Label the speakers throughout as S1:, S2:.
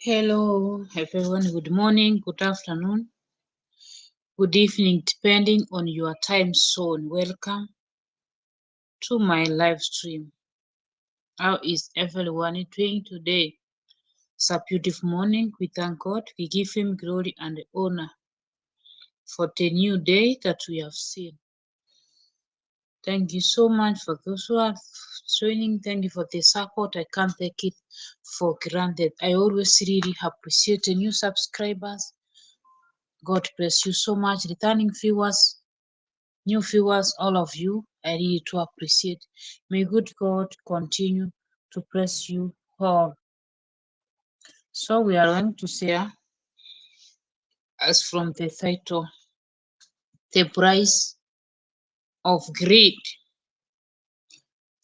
S1: Hello, everyone. Good morning, good afternoon, good evening, depending on your time zone. Welcome to my live stream. How is everyone doing today? It's a beautiful morning. We thank God. We give Him glory and honor for the new day that we have seen. Thank you so much for those who are joining. Thank you for the support. I can't take it for granted. I always really appreciate the new subscribers. God bless you so much. Returning viewers, new viewers, all of you, I really do appreciate. May good God continue to bless you all. So we are going to share, as from the title, the price of greed.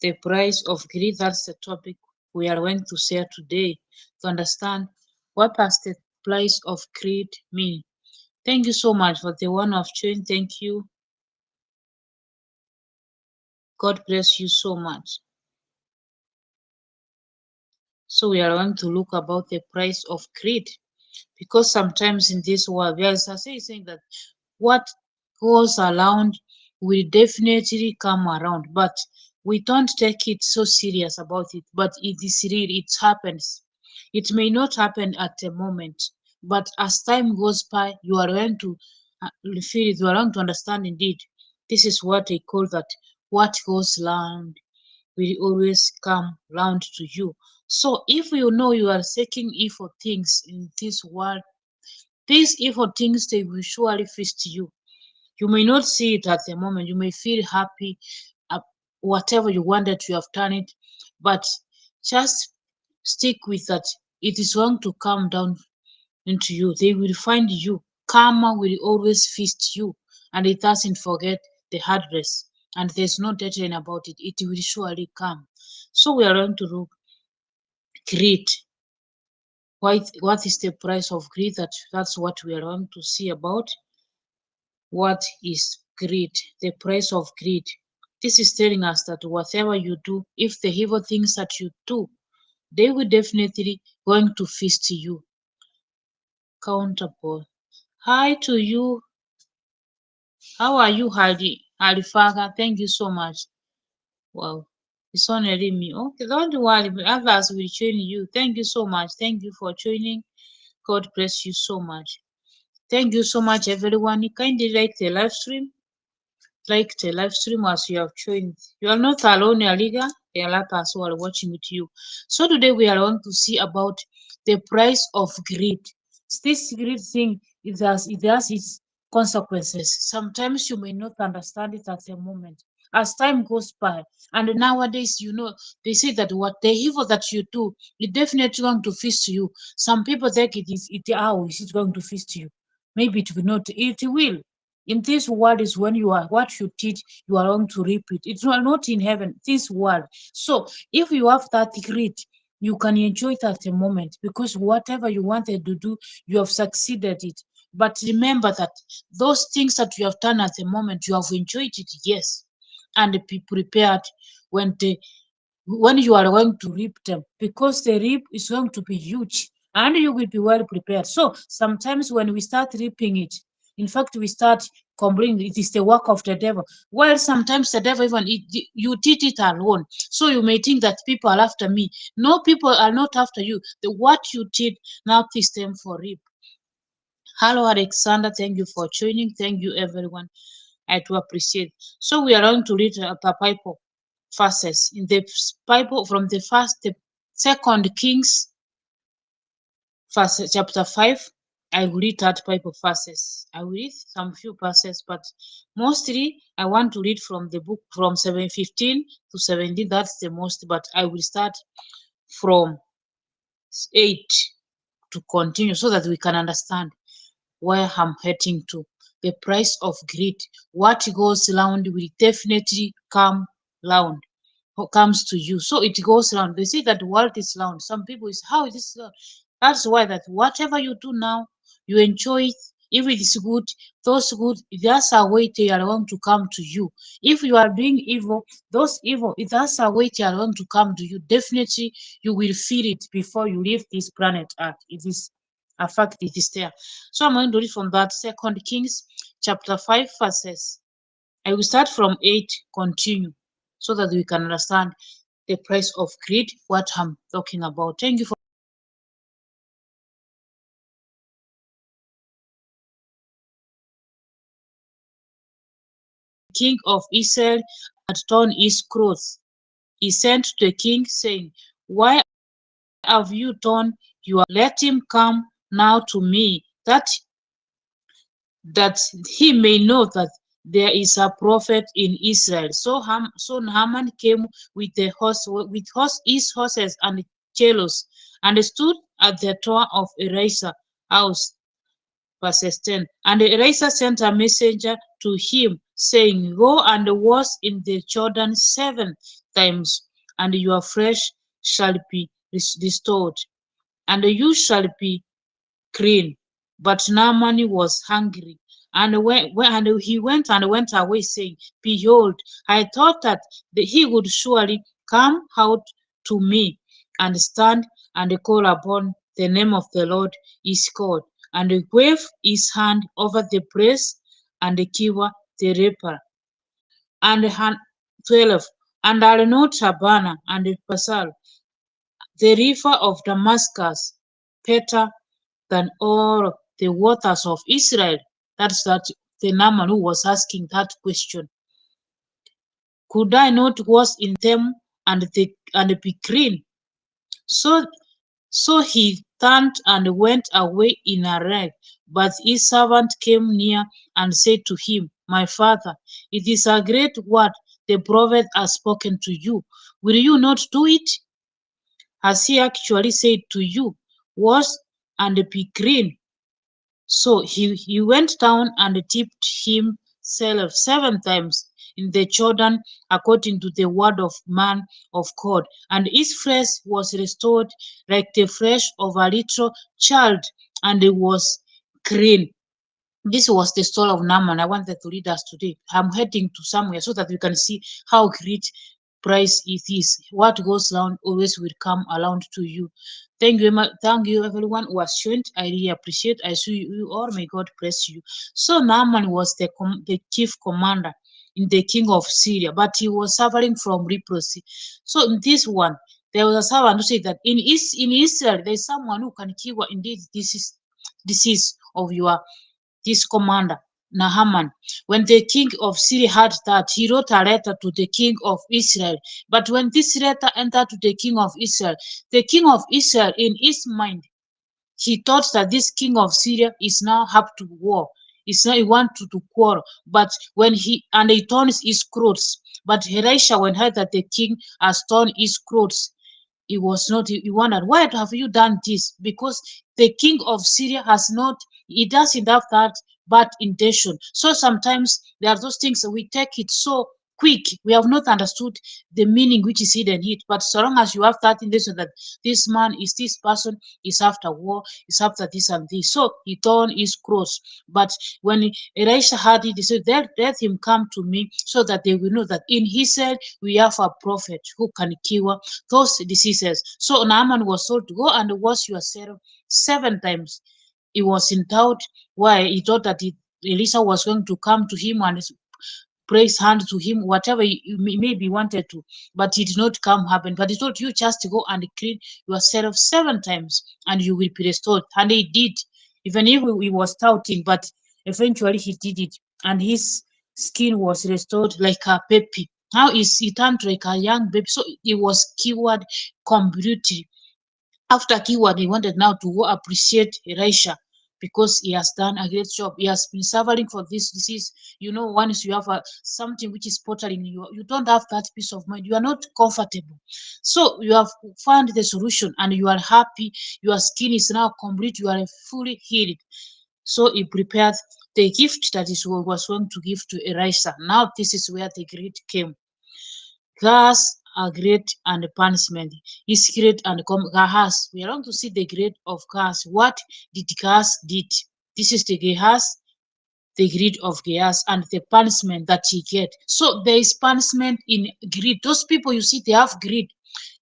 S1: The price of greed, that's the topic we are going to share today to understand what does the price of greed mean. Thank you so much for the one of joined. Thank you. God bless you so much. So we are going to look about the price of greed, because sometimes in this world there is a saying that what goes around will definitely come around, but we don't take it so serious about it. But it is real, it happens. It may not happen at the moment, but as time goes by, you are going to feel it, you are going to understand indeed. This is what they call that what goes around will always come round to you. So if you know you are seeking evil things in this world, these evil things they will surely feast you. You may not see it at the moment. You may feel happy, uh, whatever you wanted, you have done it, but just stick with that. It is going to come down into you. They will find you. Karma will always feast you, and it doesn't forget the address. And there's no deadline about it. It will surely come. So we are going to look greed. What is the price of greed? That's what we are going to see about. What is greed? The price of greed. This is telling us that whatever you do, if the evil things that you do, they will definitely going to feast you. Countable. Hi to you. How are you, Hadi? Alifaga, thank you so much. Wow. It's only me. Okay, don't worry. Others will join you. Thank you so much. Thank you for joining. God bless you so much. Thank you so much, everyone. You kindly like the live stream. Like the live stream as you have joined. You are not alone, Aliga. There are others who are watching with you. So today we are going to see about the price of greed. This greed thing it has its consequences. Sometimes you may not understand it at the moment. As time goes by, and nowadays, they say that what the evil that you do, it definitely going to feast you. Some people think how is it going to feast you? Maybe it will not. It will. In this world is when you are what you teach, you are going to reap it. It's not in heaven, this world. So if you have that greed, you can enjoy it at the moment, because whatever you wanted to do, you have succeeded it. But remember that those things that you have done at the moment, you have enjoyed it, yes. And be prepared when you are going to reap them, because the reap is going to be huge and you will be well prepared. So sometimes when we start reaping it, in fact, we start complaining it is the work of the devil. Well, sometimes the devil you did it alone. So you may think that people are after me. No, people are not after you. What you did now is them for reap. Hello, Alexander. Thank you for joining. Thank you, everyone. I do appreciate. So we are going to read the Bible verses in the Bible from the second Kings verse chapter 5. I will read that Bible verses. I will read some few verses, but mostly I want to read from the book from 7:15 to 17. That's the most, but I will start from 8 to continue so that we can understand where I'm heading to. The price of greed. What goes round will definitely come round or comes to you. So it goes round. They say that the world is round. Some people is how is this round? That's why that whatever you do now, you enjoy it If it is good, those good, that's a way they are going to come to you. If you are doing evil, those evil, that's a way they are going to come to you. Definitely, you will feel it before you leave this planet Earth. It is a fact, it is there. So I'm going to read from that Second Kings chapter 5 verses. I will start from 8, continue, so that we can understand the price of greed, what I'm talking about. Thank you for the king of Israel had torn his clothes. He sent to the king, saying, why have you torn your? Let him come now to me, that he may know that there is a prophet in Israel. So Naaman came with his horses and chariots, and stood at the door of Elisha's house. Verse 10. And Elisha sent a messenger to him, saying, go and wash in the Jordan 7 times, and your flesh shall be restored, and you shall be clean. But Naaman was hungry, and he went away, saying, behold, I thought that he would surely come out to me, and stand and call upon the name of the Lord his God, and wave his hand over the place, and cure the leper. And 12. And Arnot Abana and Pasal, the river of Damascus, better than all the waters of Israel. That's that the Naaman who was asking that question. Could I not wash in them and be clean? So so he turned and went away in a rage. But his servant came near and said to him, my father, it is a great word the prophet has spoken to you. Will you not do it? Has he actually said to you, wash and be clean? So he went down and dipped himself 7 times in the Jordan, according to the word of man of God, and his flesh was restored like the flesh of a little child, and it was clean. This was the story of Naaman. I wanted to read us today. I'm heading to somewhere so that we can see how great price it is. What goes round always will come around to you. Thank you everyone who has joined. I really appreciate. I see you all. May God bless you. So Naaman was the chief commander in the king of Syria, but he was suffering from leprosy. So in this one, there was a servant who said that in Israel there is someone who can cure indeed disease of your this commander, Naaman. When the king of Syria heard that, he wrote a letter to the king of Israel. But when this letter entered to the king of Israel, in his mind, he thought that this king of Syria is now up to war. It's not he want to quarrel. But when he turns his clothes. But Elisha, when heard that the king has torn his clothes, he was not, he wondered, why have you done this? Because the king of Syria has not, he doesn't have that bad intention. So sometimes there are those things that we take it so quick, we have not understood the meaning which is hidden in it. But so long as you have that intention that this man is this person is after war, is after this and this, so he torn his clothes. But when Elisha had it, he said, let him come to me, so that they will know that in Israel we have a prophet who can cure those diseases. So Naaman was told to go and wash yourself 7 times. He was in doubt. Why? He thought that Elisha was going to come to him and praise hand to him, whatever he maybe wanted to, but it did not come happen. But he told you just go and clean yourself 7 times and you will be restored. And he did, even if he was doubting, but eventually he did it, and his skin was restored like a baby. Now he turned like a young baby, so he was cured completely. After keyword, he wanted now to go appreciate Elisha because he has done a great job. He has been suffering for this disease. Once you have something which is bothering you, you don't have that peace of mind. You are not comfortable. So you have found the solution and you are happy. Your skin is now complete. You are fully healed. So he prepared the gift that he was going to give to Elisha. Now this is where the greed came. Gas are great and punishment is great and Gas. We are going to see the grade of gas. What did gas did? This is the Gehazi, the greed of Gehazi, and the punishment that he get. So there is punishment in greed. Those people you see, they have greed.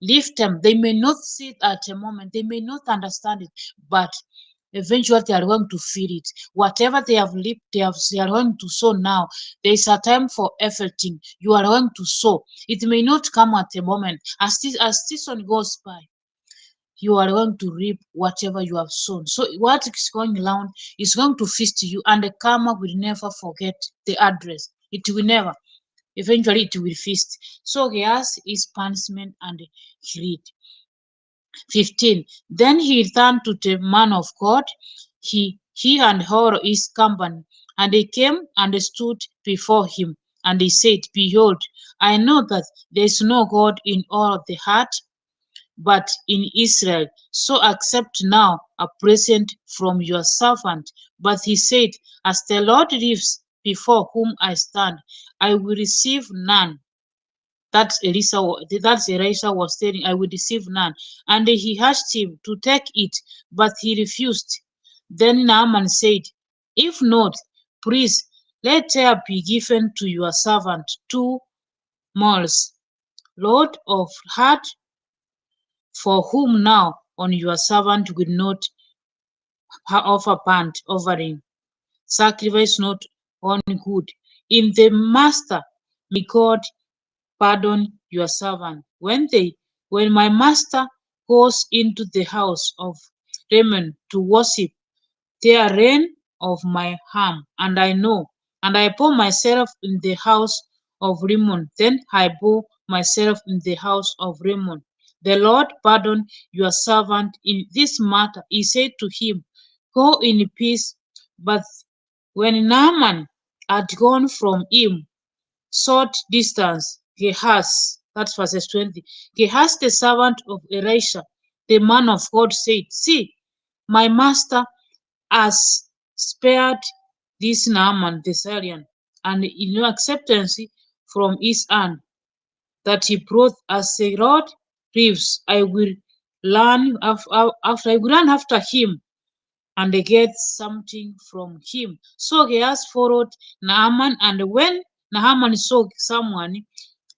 S1: Leave them. They may not see it at a moment. They may not understand it, but eventually they are going to feel it. Whatever they have lived, they are going to sow now. There is a time for everything. You are going to sow. It may not come at a moment. As season goes by, you are going to reap whatever you have sown. So what is going around is going to feast you, and the karma will never forget the address. It will never. Eventually, it will feast. So yes, is punishment and greed. 15. Then he returned to the man of God, he and all his company, and they came and stood before him. And he said, Behold, I know that there is no God in all the heart, but in Israel. So accept now a present from your servant. But he said, As the Lord lives, before whom I stand, I will receive none. Elisha was telling, I will receive none. And he asked him to take it, but he refused. Then Naaman said, If not, please let there be given to your servant 2 mules, load of heart, for whom now on your servant will not offer burnt offering, sacrifice not on good. In the master, may God pardon your servant. When my master goes into the house of Rimmon to worship, there reign of my harm, and I know, and I bow myself in the house of Rimmon. Then I bow myself in the house of Rimmon. The Lord pardon your servant in this matter. He said to him, Go in peace. But when Naaman had gone from him short distance, Gehazi, that's verses 20, Gehazi the servant of Elisha, the man of God, said, See, my master has spared this Naaman the Syrian, and in acceptance from his hand that he brought as a rod reefs, I will run after him and get something from him. So Gehazi followed Naaman, and when Naaman saw someone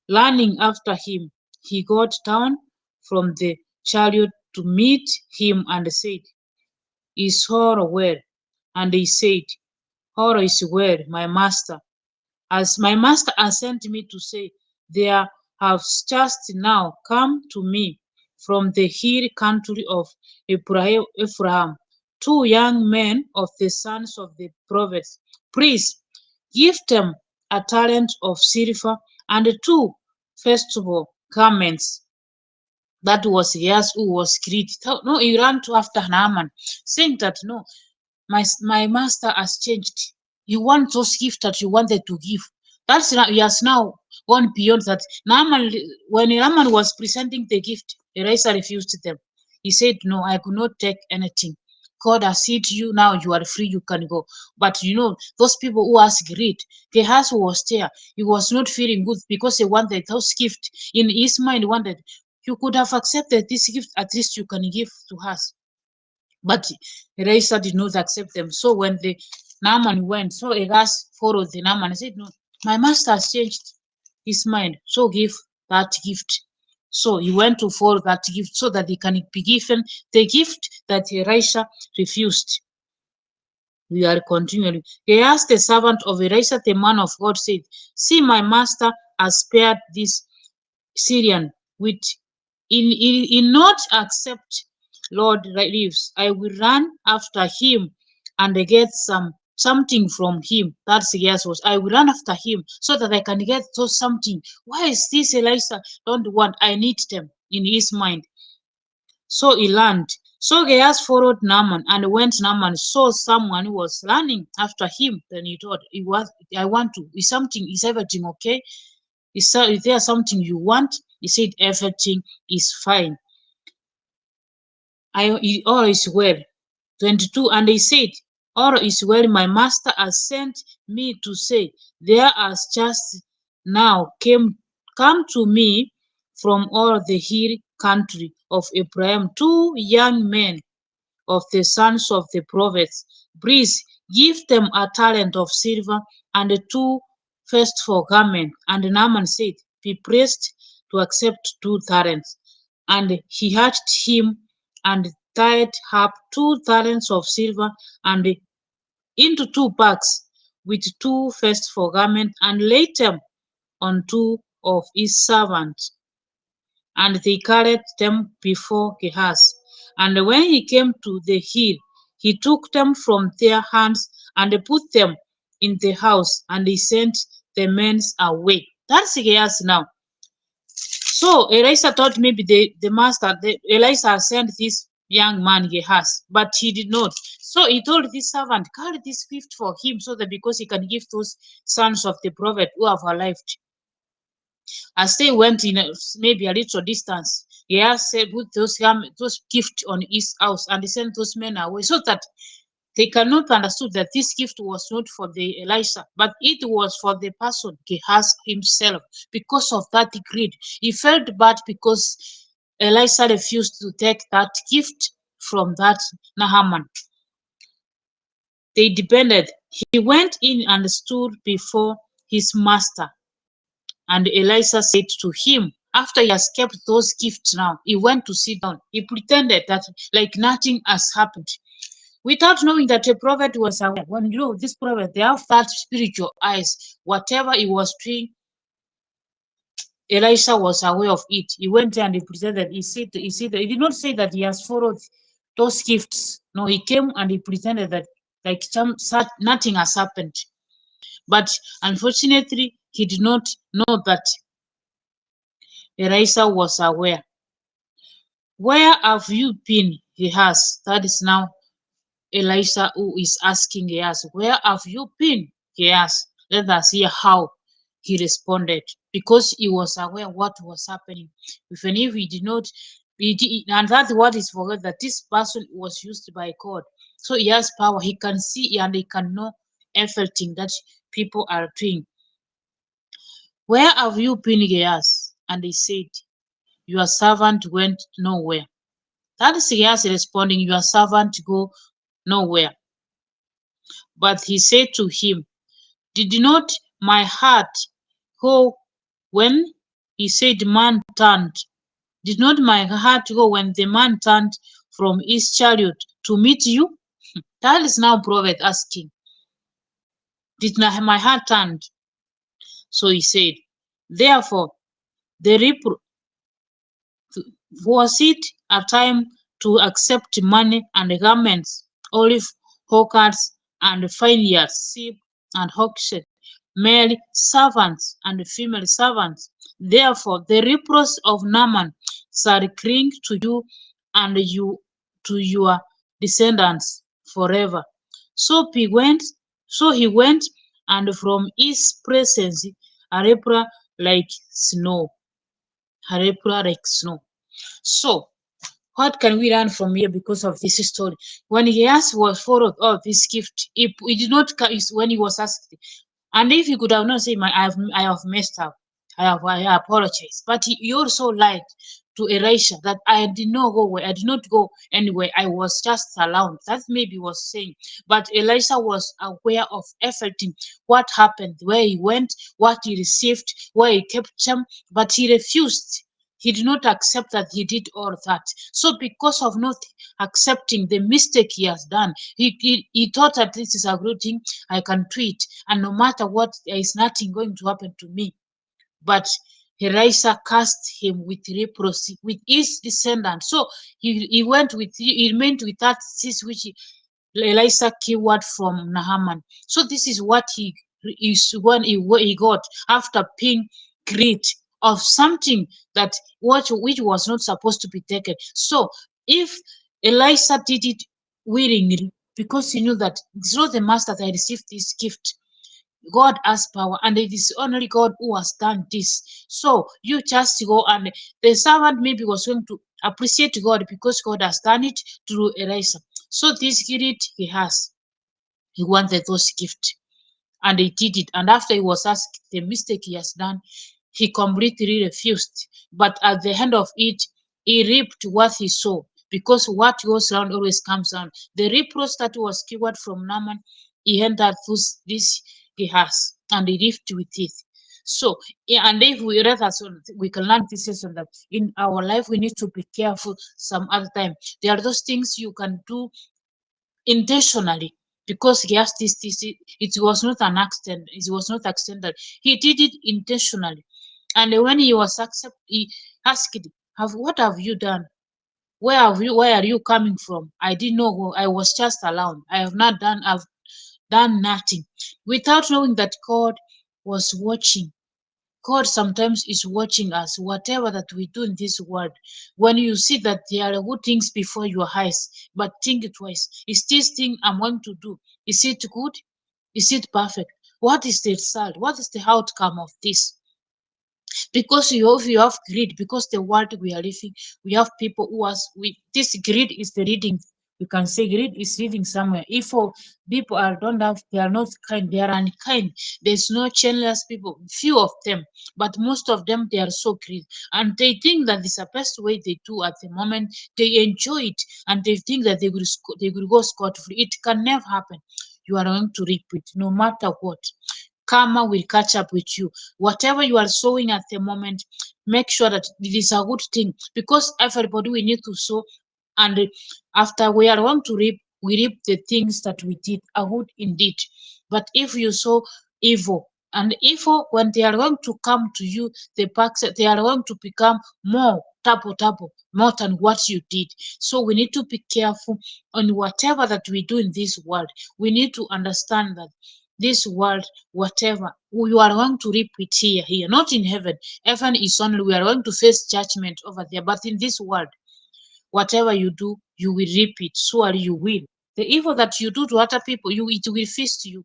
S1: running after him, he got down from the chariot to meet him and said, Is all well? And he said, All is well, my master. As my master has sent me to say, there have just now come to me from the hill country of Ephraim 2 young men of the sons of the prophets. Please give them a talent of silver and 2 festival garments. That was Yes who was greedy. No, he ran to after Naaman, saying that no, my master has changed. You want those gifts that you wanted to give. That's now he has now gone beyond that. Naaman, when Naaman was presenting the gift, Elisha refused them. He said, No, I could not take anything. God has said to you, now you are free, you can go. But those people who asked greed, Gehazi was there. He was not feeling good because he wanted those gift. In his mind, wanted, you could have accepted this gift, at least you can give to us. But Elisha did not accept them. So when the Naaman went, so Gehazi followed the Naaman and said, No, my master has changed his mind. So give that gift. So he went to follow that gift so that he can be given the gift that Elisha refused. We are continuing. He asked the servant of Elisha, the man of God, said, See, my master has spared this Syrian with in not accept Lord lives. I will run after him and get something from him. That's yes was I will run after him so that I can get something. Why is this Elisha don't want? I need them in his mind. So he learned. So Gehazi followed Naaman, and when Naaman saw someone who was running after him, then he thought, I want to. Is everything okay? Is there something you want? He said, Everything is fine. All is well. 22. And he said, All is well, my master has sent me to say, There has just now come to me from all the hill country of Ephraim 2 young men of the sons of the prophets, Please give them a talent of silver and 2 for garment. And Naaman said, Be pleased to accept 2 talents. And he asked him and tied up 2 talents of silver and into 2 bags with 2 for garment, and laid them on 2 of his servants, and they carried them before Gehazi. And when he came to the hill, he took them from their hands and put them in the house, and he sent the men away. That's Gehazi now. So Elisha thought maybe Elisha sent this young man Gehazi, but he did not. So he told this servant, carry this gift for him, so that because he can give those sons of the prophet who have arrived. As they went in maybe a little distance, Gehazi said, put those gifts on his house, and he sent those men away, so that they cannot understood that this gift was not for the Elisha, but it was for the person Gehazi himself. Because of that greed, he felt bad because Elisha refused to take that gift from that Naaman. They depended. He went in and stood before his master, and Elisha said to him, after he has kept those gifts now, he went to sit down. He pretended that like nothing has happened, without knowing that the prophet was aware. When you know this prophet, they have that spiritual eyes. Whatever he was doing, Elisha was aware of it. He went there and he pretended. He did not say that he has followed those gifts. No, he came and he pretended that like nothing has happened. But unfortunately, he did not know that Elisha was aware. Where have you been? He asked. That is now Elisha who is asking Gehazi, where have you been? He asked. Let us hear how he responded, because he was aware what was happening. Even if he did not, and that's what is forgot, that this person was used by God. So he has power. He can see and he can know everything that people are doing. Where have you been? He asked. And he said, Your servant went nowhere. That is Gehazi responding, Your servant go nowhere. But he said to him, Did not my heart go when he said man turned? Did not my heart go when the man turned from his chariot to meet you? That is now prophet asking. Did not my heart turn? So he said, Therefore, the was it a time to accept money and garments, olive orchards and vineyards, sheep and oxen, male servants and female servants? Therefore the reproach of Naaman shall cling to you and you to your descendants forever. So he went, and from his presence a lepra like snow. A lepra like snow. So, what can we learn from here because of this story? When he asked was followed of this gift, he did not when he was asked, and if he could have not said, I have messed up, I apologize. But he also lied to Elisha that I did not go where I did not go anywhere. I was just around. That maybe was saying. But Elisha was aware of everything, what happened, where he went, what he received, where he kept them, but he refused. He did not accept that he did all that. So because of not accepting the mistake he has done, he thought that this is a good thing, I can do it, and no matter what, there is nothing going to happen to me. But Elisha cast him with leprosy with his descendants. So he remained with that disease which Elisha keyword from Naaman. So this is what he is when he got after being greed of something that which was not supposed to be taken. So if Elisha did it willingly because he knew that it's not the master that received this gift, God has power, and it is only God who has done this. So you just go, and the servant maybe was going to appreciate God because God has done it through Elisha. So this gift he has, he wanted those gifts, and he did it. And after he was asked the mistake he has done, he completely refused. But at the end of it, he reaped what he sowed. because what goes around always comes around. The reproach that was keyword from Naaman, he entered this he has, and he lived with it. So, and if we read that, so we can learn this lesson that in our life we need to be careful. Some other time, there are those things you can do intentionally, because he has it was not an accident, it was not accidental, he did it intentionally. And when he was accept, he asked, what have you done? Where are you coming from? I didn't know, I was just alone, I've done nothing, without knowing that God was watching. God sometimes is watching us, whatever that we do in this world. When you see that there are good things before your eyes, but think twice. Is this thing I'm going to do, is it good? Is it perfect? What is the result? What is the outcome of this? Because you have greed, because the world we are living, we have people who has this greed is the reading. You can say greed is reading somewhere. If people are don't have, they are not kind, they are unkind. There's no generous people, few of them, but most of them they are so greedy, and they think that it's the best way they do at the moment. They enjoy it, and they think that they will go scot free. It can never happen. You are going to reap it, no matter what. Karma will catch up with you. Whatever you are sowing at the moment, make sure that it is a good thing, because everybody we need to sow, and after we are going to reap, we reap the things that we did are good indeed. But if you sow evil, and evil, when they are going to come to you, they are going to become more double more than what you did. So we need to be careful on whatever that we do in this world. We need to understand that this world, whatever you are going to reap it here, not in heaven. Heaven is only, we are going to face judgment over there, but in this world, whatever you do, you will reap it. Surely you will. The evil that you do to other people, it will feast you.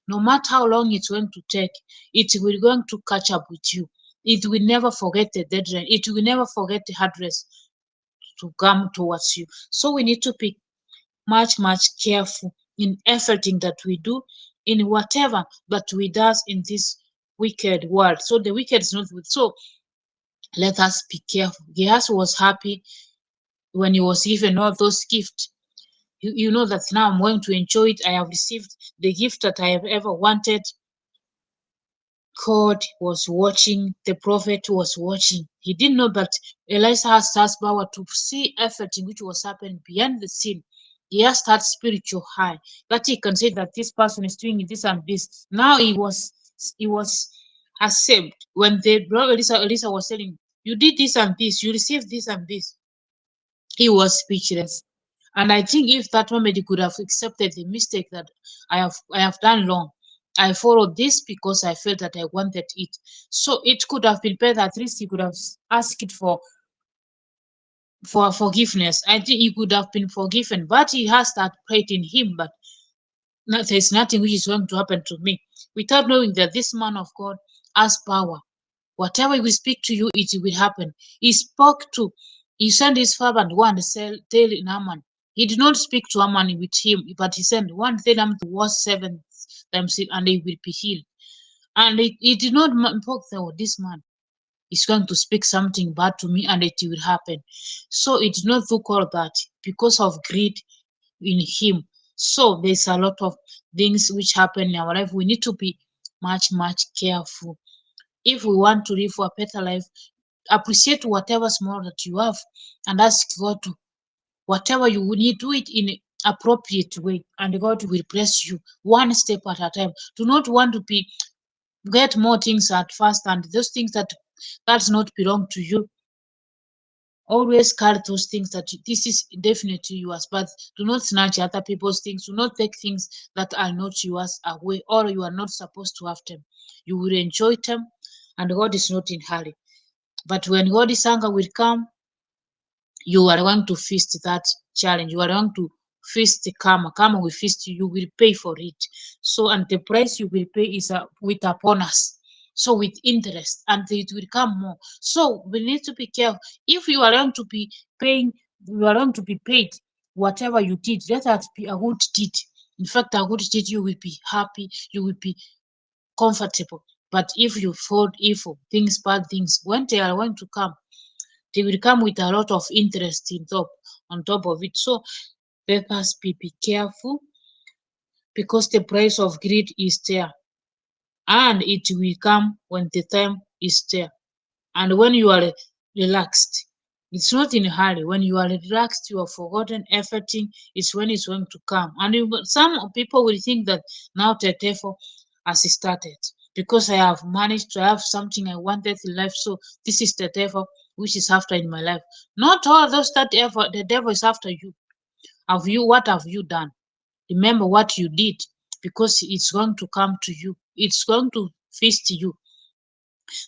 S1: No matter how long it's going to take, it will going to catch up with you. It will never forget the deadline. It will never forget the address to come towards you. So we need to be much careful in everything that we do, in whatever that we does in this wicked world. So the wicked is not good. So let us be careful. Gehazi was happy when he was given all those gifts. You know that now I'm going to enjoy it. I have received the gift that I have ever wanted. God was watching, the prophet was watching. He didn't know that Elisha has power to see everything which was happening behind the scene. He has that spiritual high that he can say that this person is doing this and this. Now he was accepted when the brother Elisa was telling, you did this and this, you received this and this. He was speechless. And I think if that moment he could have accepted the mistake that I have done wrong. I followed this because I felt that I wanted it. So it could have been better. At least he could have asked it for forgiveness. I think he could have been forgiven, but he has that pride in him. But there's nothing which is going to happen to me, without knowing that this man of God has power. Whatever he will speak to you, it will happen. He sent his servant one to tell Naaman. He did not speak to Naaman with him, but he sent one to tell him to wash 7 times and he will be healed. And he did not invoke this man is going to speak something bad to me and it will happen. So it did not look all that because of greed in him. So there's a lot of things which happen in our life. We need to be much careful. If we want to live a better life, appreciate whatever small that you have and ask God to whatever you need, do it in appropriate way, and God will bless you one step at a time. Do not want to be get more things at first, and those things that's not belong to you. Always carry those things that this is definitely yours, but do not snatch other people's things. Do not take things that are not yours away, or you are not supposed to have them. You will enjoy them, and God is not in hurry. But when God's anger will come, you are going to feast that challenge. You are going to feast the karma. Karma will feast you. You will pay for it. So, and the price you will pay is with a bonus. So, with interest, and it will come more. So, we need to be careful. If you are going to be paying, you are going to be paid whatever you did. Let that be a good deed. In fact, a good deed, you will be happy. You will be comfortable. But if you fold evil things, bad things, when they are going to come, They will come with a lot of interest on top of it. So let us be careful, because the price of greed is there, and it will come when the time is there. And when you are relaxed, it's not in a hurry. When you are relaxed, you have forgotten everything. It's when it's going to come. And some people will think that now the devil has started, because I have managed to have something I wanted in life. So this is the devil which is after in my life. Not all those that ever the devil is after you. What have you done? Remember what you did, because it's going to come to you. It's going to feast you.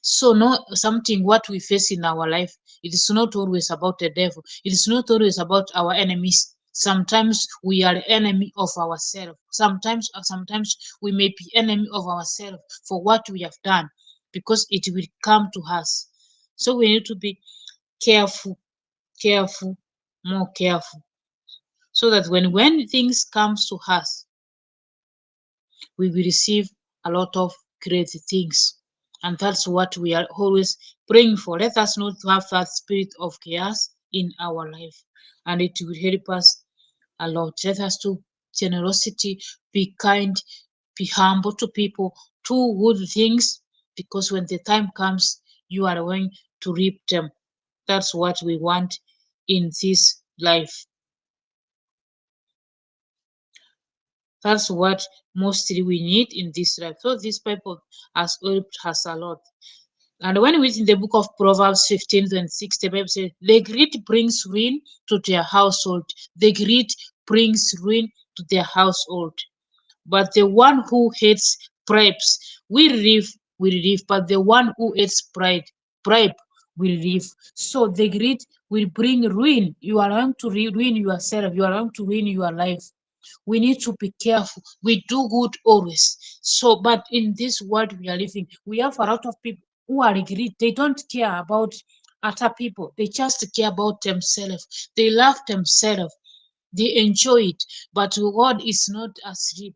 S1: So, no, something what we face in our life, it is not always about the devil. It is not always about our enemies. Sometimes we are enemy of ourselves. Sometimes we may be enemy of ourselves for what we have done, because it will come to us. So we need to be careful, careful, more careful, so that when things comes to us, we will receive a lot of great things. And that's what we are always praying for. Let us not have that spirit of chaos in our life, and it will help us a lot. Let us do generosity, be kind, be humble to people, do good things, because when the time comes, you are going to reap them. That's what we want in this life. That's what mostly we need in this life. So this Bible has helped us a lot. And when we read in the book of Proverbs 15:26, the Bible says, the greed brings ruin to their household. The greed brings ruin to their household. But the one who hates bribes will live, but the one who hates bribe will live. So the greed will bring ruin. You are going to ruin yourself, you are going to ruin your life. We need to be careful. We do good always. So, but in this world we are living, we have a lot of people who are greedy. They don't care about other people. They just care about themselves. They love themselves. They enjoy it. But God is not asleep.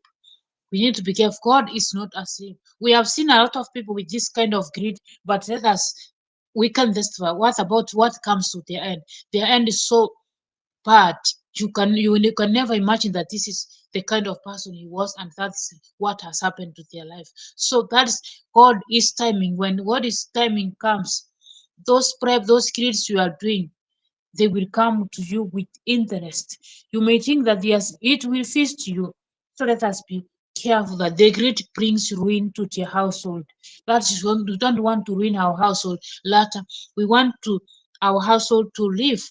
S1: We need to be careful. God is not asleep. We have seen a lot of people with this kind of greed, but let us we can testify. What about what comes to their end? Their end is so bad. You can never imagine that this is the kind of person he was, and that's what has happened to their life. So that's God is timing. When God is timing comes, those creeds you are doing, they will come to you with interest. You may think that yes, it will feast you. So let us be careful that the greed brings ruin to their household. That is when we don't want to ruin our household later. We want to our household to live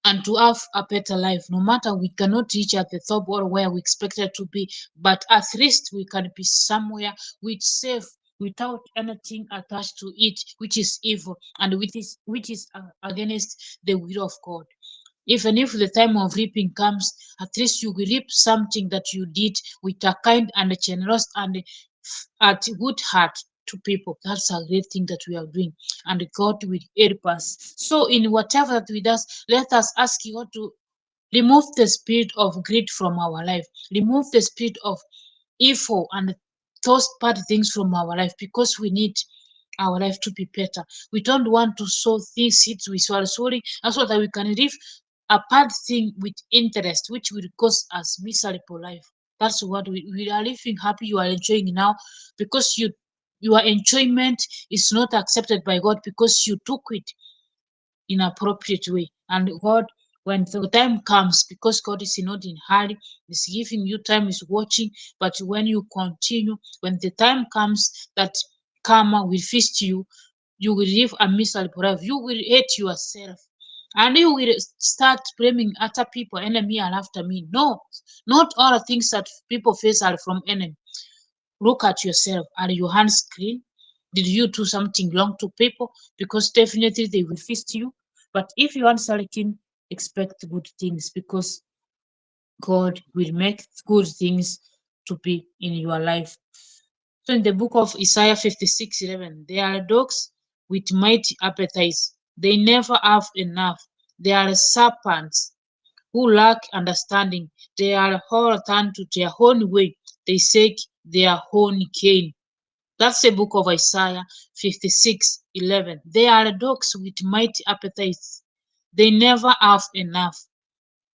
S1: and to have a better life. No matter we cannot reach at the top or where we expected to be, but at least we can be somewhere which safe, without anything attached to it which is evil, and which is against the will of God. Even if the time of reaping comes, at least you will reap something that you did with a kind and a generous and at good heart to people. That's a great thing that we are doing, and God will help us. So, in whatever that we do, let us ask God to remove the spirit of greed from our life, remove the spirit of evil and those bad things from our life, because we need our life to be better. We don't want to sow these seeds we are sowing, and so that we can live a bad thing with interest, which will cause us miserable life. That's what we are living happy. You are enjoying now, because your enjoyment is not accepted by God, because you took it in appropriate way. And God, when the time comes, because God is not in hurry, is giving you time, is watching. But when you continue, when the time comes that karma will feast you, you will live a miserable life. You will hate yourself. And you will start blaming other people, enemy are after me. No, not all the things that people face are from enemy. Look at yourself. Are your hands clean? Did you do something wrong to people? Because definitely they will feast you. But if you are clean, expect good things, because God will make good things to be in your life. So in the book of Isaiah 56:11, there are dogs with mighty appetites. They never have enough. They are serpents who lack understanding. They are all turned to their own way. They seek their own gain. That's the book of Isaiah 56. 11. They are dogs with mighty appetites. They never have enough.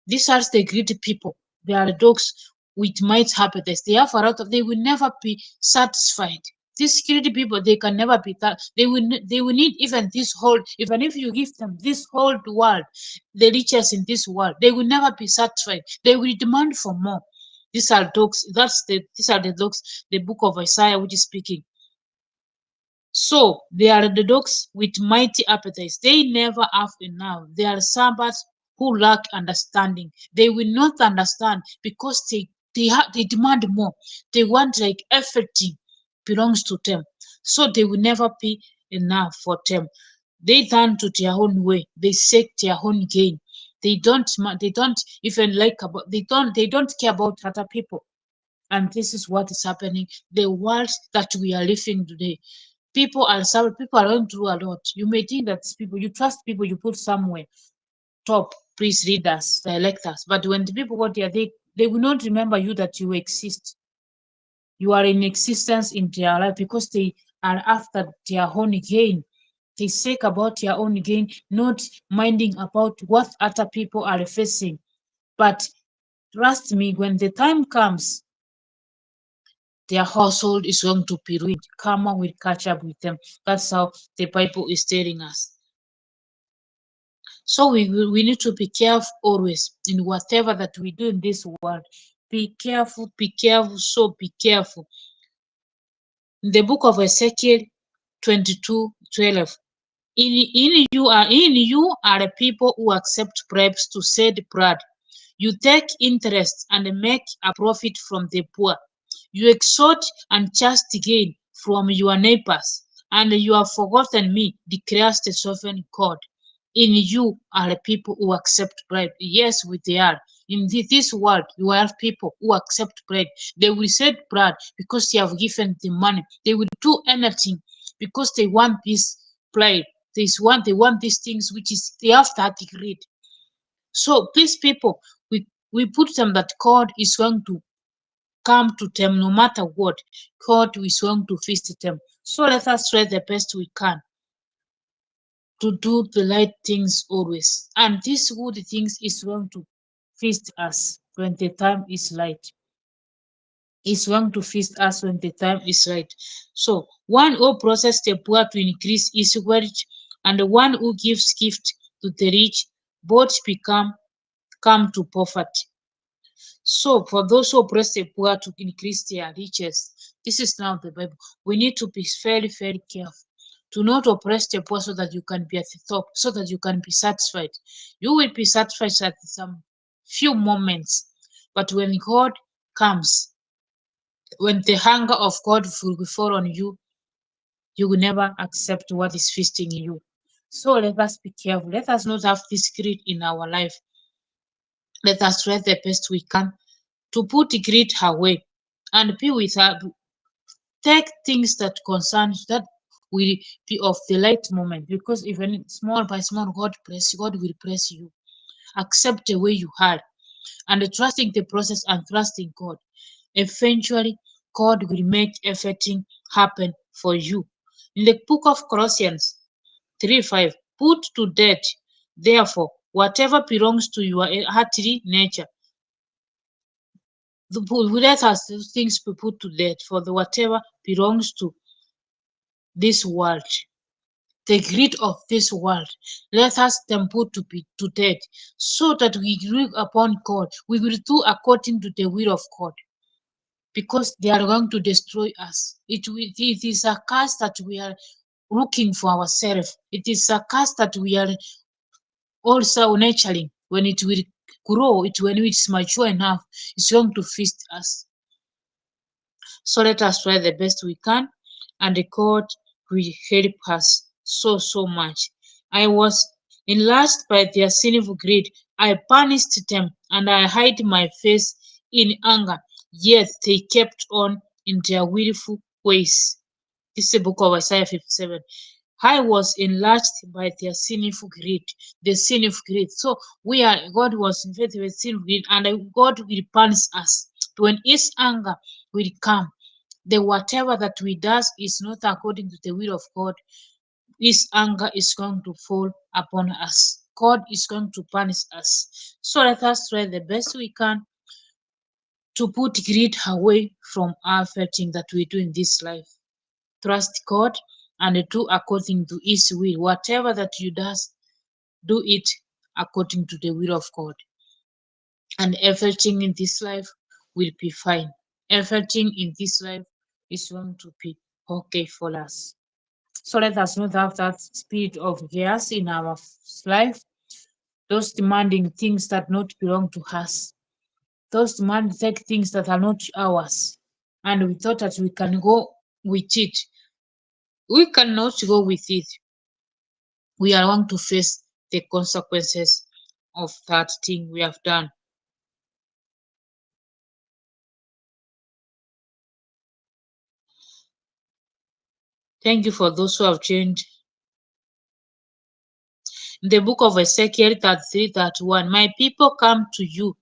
S1: These are the greedy people. They are dogs with mighty appetites. They have a lot of, they will never be satisfied. These greedy people, they can never be that. They will need even this whole, even if you give them this whole world, the riches in this world, they will never be satisfied. They will demand for more. These are dogs. These are the dogs. The book of Isaiah, which is speaking. So they are the dogs with mighty appetites. They never have enough. They are servants who lack understanding. They will not understand because they demand more. They want like everything belongs to them. So they will never be enough for them. They turn to their own way. They seek their own gain. They don't even like about they don't care about other people. And this is what is happening. The world that we are living today, people are going through a lot. You may think that people, you trust people you put somewhere, top priests, leaders, electors, but when the people got there, they will not remember you, that you exist. You are in existence in their life because they are after their own gain. They seek about their own gain, not minding about what other people are facing. But trust me, when the time comes, their household is going to be ruined. Karma will catch up with them. That's how the Bible is telling us. So we need to be careful always in whatever that we do in this world. Be careful, so be careful. In the book of Ezekiel 22:12, in you are a people who accept bribes to sell bread. You take interest and make a profit from the poor. You extort unjust gain from your neighbors, and you have forgotten me, declares the sovereign God. In you are people who accept bribe. Yes, they are. In this world, you have people who accept bribe. They will sell bread because they have given the money. They will do anything because they want this pride. They want these things which is they have that greed. So these people, we put them that God is going to come to them no matter what. God is going to visit them. So let us try the best we can to do the right things always. And this good things is going to feast us when the time is right. Is going to feast us when the time is right. So one who processes the poor to increase his wealth, and the one who gives gift to the rich, both come to poverty. So for those who oppress the poor to increase their riches, this is now the Bible. We need to be very, very careful to not oppress the poor so that you can be at the top, so that you can be satisfied. You will be satisfied at some few moments, but when God comes, when the hunger of God will fall on you, you will never accept what is feasting you. So let us be careful. Let us not have this greed in our life. Let us try the best we can to put greed away and be with her. Take things that concern you, that will be of the light moment, because even small by small, God will bless you. Accept the way you are and trusting the process and trusting God. Eventually, God will make everything happen for you. In the book of Colossians 3:5, put to death, therefore, whatever belongs to your earthly nature. Let us those things be put to death, for the whatever belongs to this world, the greed of this world. Let us them put to death, so that we look upon God. We will do according to the will of God, because they are going to destroy us. It is a curse that we are looking for ourselves. It is a curse that we are also nurturing. When it will grow, when it's mature enough, it's going to feast us. So let us try the best we can, and God will help us so much. I was enlarged by their sinful greed. I punished them, and I hid my face in anger. Yet they kept on in their willful ways. This is the book of Isaiah 57. I was enlarged by their sinful greed, the sinful greed. So God was infected with sinful greed, and God will punish us. When His anger will come, the whatever that we does is not according to the will of God, His anger is going to fall upon us. God is going to punish us. So let us try the best we can to put greed away from everything that we do in this life. Trust God and do according to His will. Whatever that you do it according to the will of God. And everything in this life will be fine. Everything in this life is going to be okay for us. So let us not have that spirit of chaos in our life, those demanding things that not belong to us, those demand take things that are not ours, and we thought that we can go with it. We cannot go with it. We are going to face the consequences of that thing we have done. Thank you for those who have changed. In the book of Ezekiel 33:31, my people come to you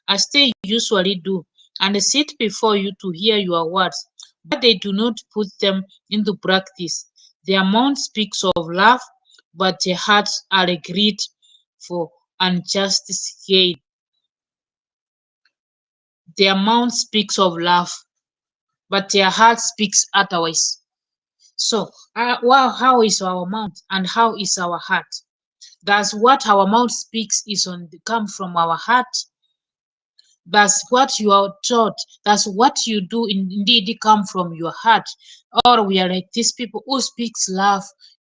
S1: as they usually do, and sit before you to hear your words, but they do not put them into practice. Their mouth speaks of love, but their hearts are greed for unjust gain. Their mouth speaks of love, but their heart speaks otherwise. So, well, how is our mouth and how is our heart? Does what our mouth speaks is on come from our heart? That's what you are taught. That's what you do indeed come from your heart. Or we are like these people who speaks love,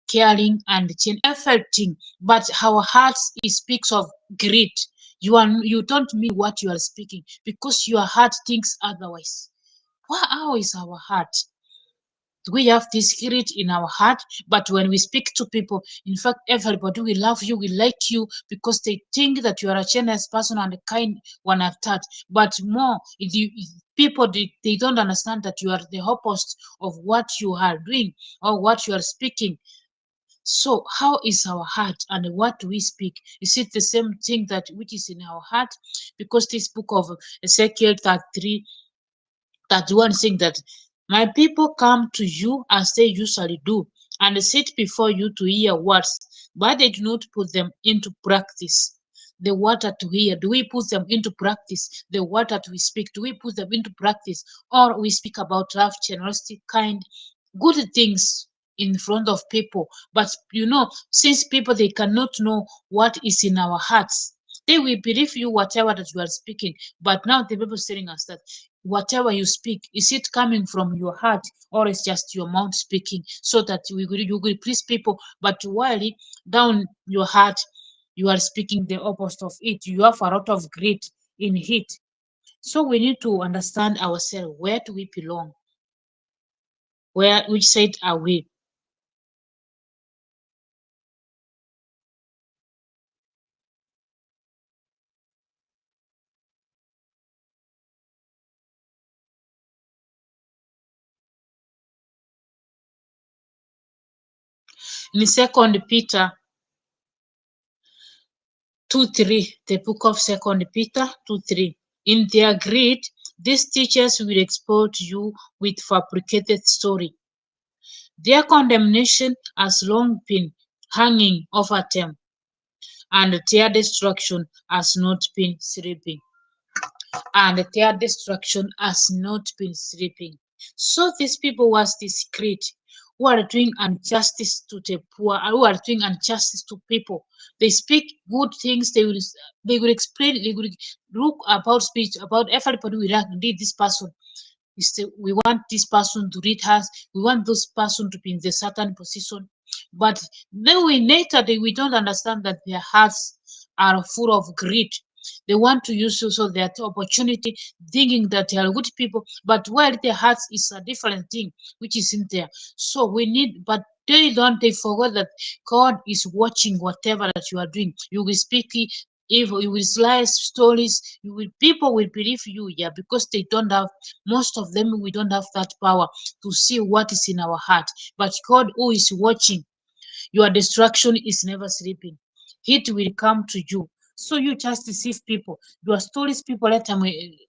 S1: caring, and everything, but our hearts it speaks of greed. You don't mean what you are speaking because your heart thinks otherwise. How is our heart? We have this spirit in our heart, but when we speak to people, in fact, everybody will love you, will like you because they think that you are a generous person and a kind one at that. But more, if people they don't understand that you are the opposite of what you are doing or what you are speaking. So, how is our heart and what we speak? Is it the same thing that which is in our heart? Because this book of Ezekiel 33 that one saying that my people come to you as they usually do and sit before you to hear words, but they do not put them into practice. The word that we hear, do we put them into practice? The word that we speak, do we put them into practice? Or we speak about love, generosity, kind, good things in front of people. But since people they cannot know what is in our hearts, they will believe you whatever that you are speaking. But now the Bible is telling us that whatever you speak, is it coming from your heart or is just your mouth speaking so that you will please people, but while down your heart you are speaking the opposite of it. You have a lot of greed in it. So we need to understand ourselves. Where do we belong? Which side are we? In Second Peter 2:3, the book of Second Peter 2:3. In their greed, these teachers will exploit you with fabricated story. Their condemnation has long been hanging over them, and their destruction has not been sleeping. And their destruction has not been sleeping. So these people was discreet, who are doing injustice to the poor, who are doing injustice to people. They speak good things. They will explain. They will look about speech about everybody. We like indeed this person we want this person to read us, we want this person to be in the certain position. But then we don't understand that their hearts are full of greed. They want to use also their opportunity, thinking that they are good people, but while their hearts is a different thing, which is in there. So we need, but they forget that God is watching whatever that you are doing. You will speak evil, you will lie stories, people will believe you, yeah, because they don't have, most of them we don't have that power to see what is in our heart. But God who is watching, your destruction is never sleeping. It will come to you. So you just deceive people. Your stories, people let them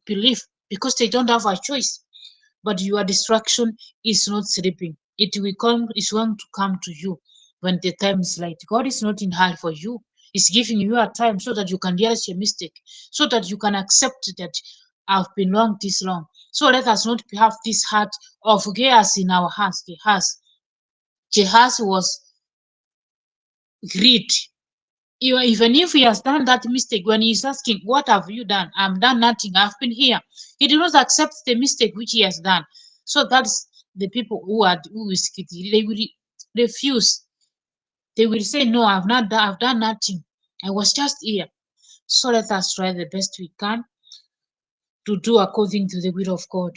S1: believe because they don't have a choice. But your destruction is not sleeping. It will come, it's going to come to you. when the time is right. God is not in hurry for you. He's giving you a time so that you can realize your mistake, so that you can accept that I've been wrong this long. So let us not have this heart of chaos in our hearts. Jehaz was greed. Even if he has done that mistake, when he's asking, "What have you done?" "I've done nothing. I've been here." He did not accept the mistake which he has done. So that's the people who is guilty. They will refuse. They will say, "No, I've done nothing. I was just here." So let us try the best we can to do according to the will of God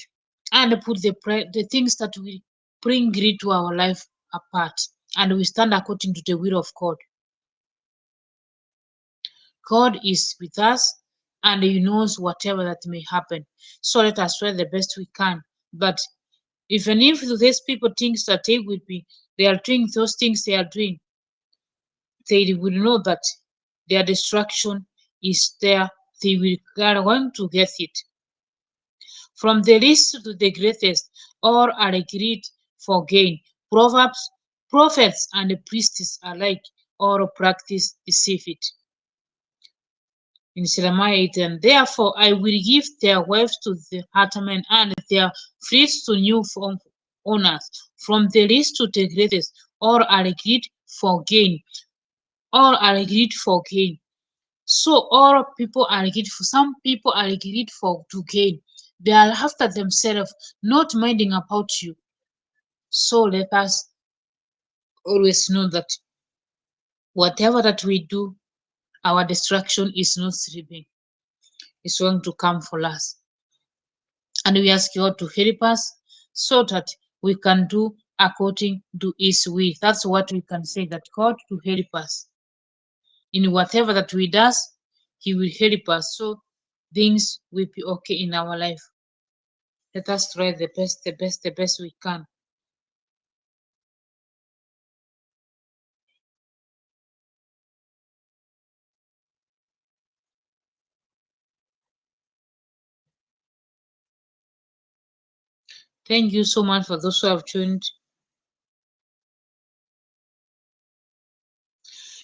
S1: and put the things that will bring greed to our life apart, and we stand according to the will of God. God is with us and He knows whatever that may happen. So let us try the best we can. But even if these people think that they are doing those things they are doing, they will know that their destruction is there. Are going to get it. From the least to the greatest, all are agreed for gain. Prophets and priests alike all practice deceit. In Jeremiah 18, therefore I will give their wives to the herdsmen and their fleets to new owners. From the least to the greatest, all are agreed for gain. All are agreed for gain. So all people are agreed for. Some people are agreed for to gain. They are after themselves, not minding about you. So let us always know that whatever that we do, our destruction is not sleeping. It's going to come for us. And we ask God to help us so that we can do according to His will. That's what we can say, that God to help us in whatever that we does, He will help us so things will be okay in our life. Let us try the best we can. Thank you so much for those who have joined.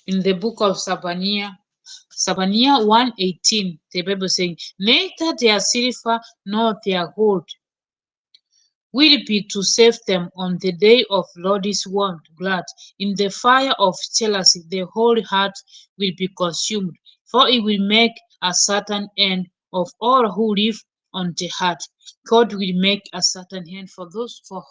S1: In the book of Zephaniah 1:18, the Bible saying, neither their silver nor their gold will be to save them on the day of Lord's wrath. In the fire of jealousy, the whole heart will be consumed, for it will make a certain end of all who live on the earth. God will make a certain end for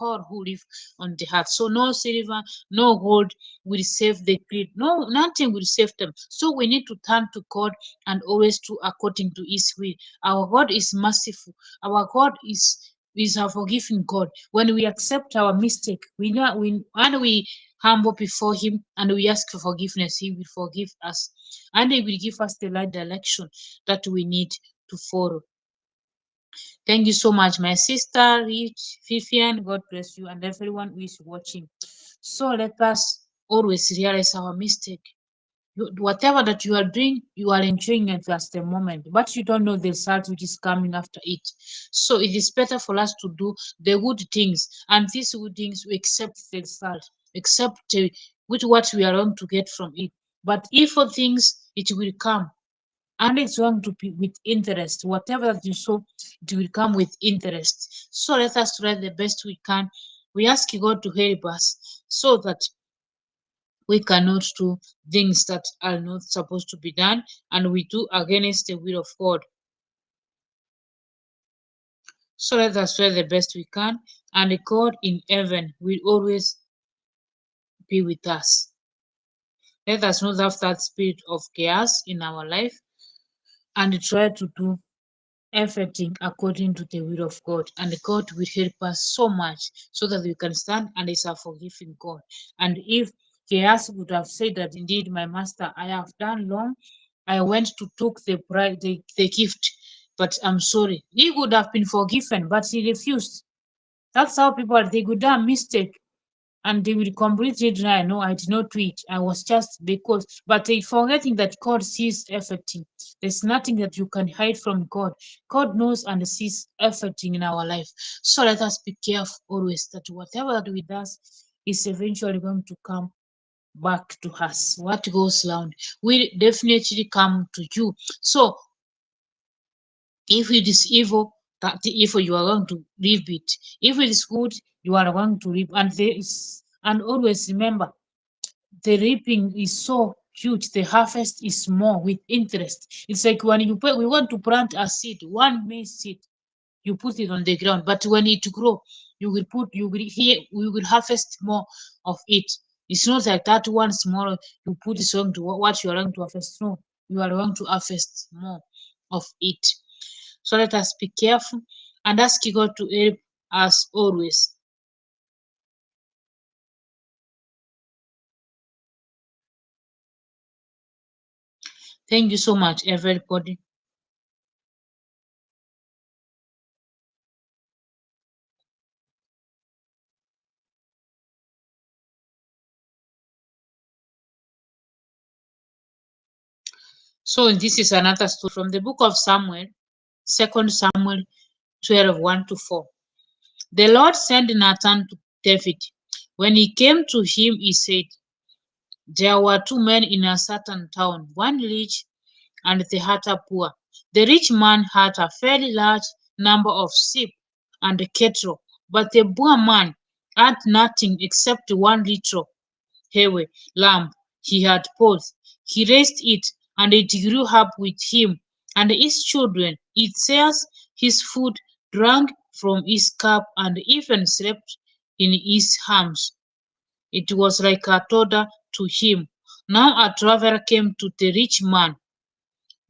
S1: all who live on the earth. So no silver, no gold will save the greed. No, nothing will save them. So we need to turn to God and always do according to His will. Our God is merciful. Our God is a forgiving God. When we accept our mistake, and we humble before Him and we ask for forgiveness, He will forgive us and He will give us the right direction that we need to follow. Thank you so much, my sister, Rich, Vivian. God bless you and everyone who is watching. So let us always realize our mistake. Whatever that you are doing, you are enjoying it at the moment, but you don't know the result which is coming after it. So it is better for us to do the good things, and these good things we accept the result, accept with what we are going to get from it. But evil things, it will come, and it's going to be with interest. Whatever that you sow, it will come with interest. So let us try the best we can. We ask God to help us so that we cannot do things that are not supposed to be done, and we do against the will of God. So let us try the best we can, and God in heaven will always be with us. Let us not have that spirit of chaos in our life and try to do everything according to the will of God. And God will help us so much so that we can stand and is a forgiving God. And if Gehazi would have said that, indeed, my master, I have done wrong, I went to took the gift, but I'm sorry. He would have been forgiven, but he refused. That's how people are. They could do a mistake and they will completely deny, no, I did not do it. I was just because, but they forgetting that God sees everything. There's nothing that you can hide from God. God knows and sees everything in our life. So let us be careful always that whatever that we do is eventually going to come back to us. What goes round will definitely come to you. So if it is evil, that the evil you are going to reap it. If it is good, you are going to reap. And there is, and always remember, the reaping is so huge, the harvest is more with interest. It's like when we want to plant a seed, one maize seed, you put it on the ground, but when it grow, you will harvest more of it. It's not like that one small you put it on to what you are going to harvest. No, you are going to harvest more of it. So let us be careful and ask God to help us always. Thank you so much, everybody. So this is another story from the book of Samuel, 2 Samuel 12, 1 to 4. The Lord sent Nathan to David. When he came to him, he said, there were two men in a certain town, one rich and the other poor. The rich man had a fairly large number of sheep and cattle, but the poor man had nothing except one little Hewe lamb he had bought. He raised it, and it grew up with him and his children. It shares his food, drank from his cup, and even slept in his arms. It was like a toddler to him. Now a traveler came to the rich man,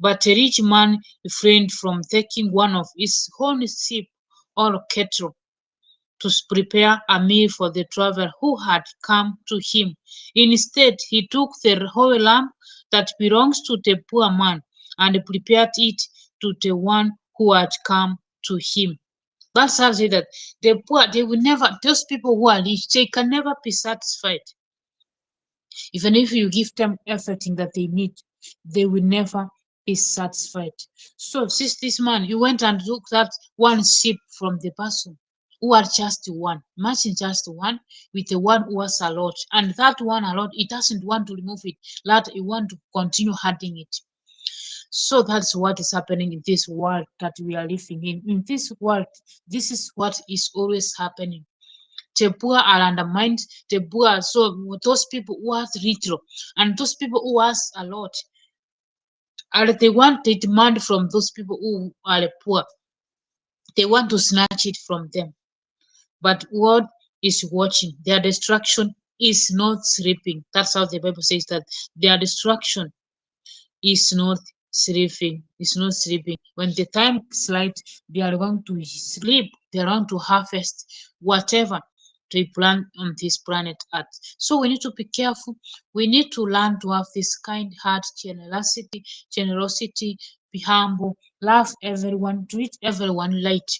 S1: but the rich man refrained from taking one of his own sheep or cattle to prepare a meal for the traveler who had come to him. Instead, he took the whole lamb that belongs to the poor man and prepared it to the one who had come to him. That's how I say that the poor, they will never, those people who are rich, they can never be satisfied. Even if you give them everything that they need, they will never be satisfied. So, since this man, you went and took that one sheep from the person who had just one. Imagine just one with the one who has a lot, and that one a lot, it doesn't want to remove it, that it want to continue hiding it. So that's what is happening in this world that we are living in. In this world, this is what is always happening. The poor are undermined, the poor, so those people who has little and those people who has a lot, and they want, they demand from those people who are poor, they want to snatch it from them. But God is watching. Their destruction is not sleeping. That's how the Bible says that their destruction is not sleeping. Is not sleeping. When the time slides, they are going to sleep. They are going to harvest whatever they plant on this planet Earth. So we need to be careful. We need to learn to have this kind heart, generosity, be humble, love everyone, treat everyone light.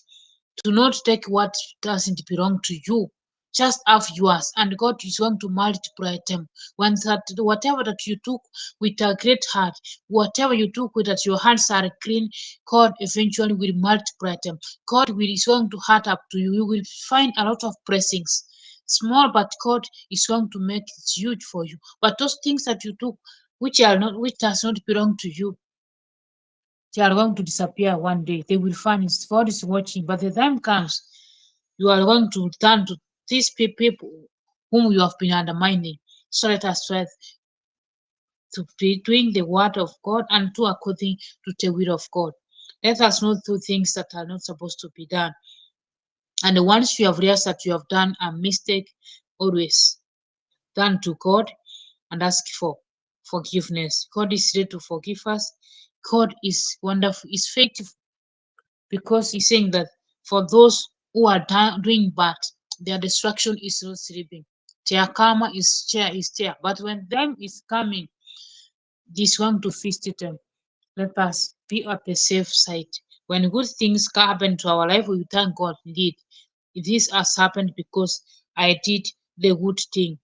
S1: Do not take what doesn't belong to you. Just have yours, and God is going to multiply them. When that whatever that you took with a great heart, whatever you took with that your hands are clean, God eventually will multiply them. God will is going to heart up to you. You will find a lot of blessings. Small, but God is going to make it huge for you. But those things that you took, which does not belong to you, they are going to disappear one day. They will vanish. God is watching. But the time comes, you are going to turn to these people whom you have been undermining. So let us try to be doing the word of God and do according to the will of God. Let us not do things that are not supposed to be done. And once you have realized that you have done a mistake, always turn to God and ask for forgiveness. God is ready to forgive us. God is wonderful, is faithful, because he's saying that for those who are doing bad, their destruction is not sleeping. Their karma is there. But when them is coming, this going to feast them. Let us be at the safe side. When good things happen to our life, we thank God. Indeed, this has happened because I did the good thing.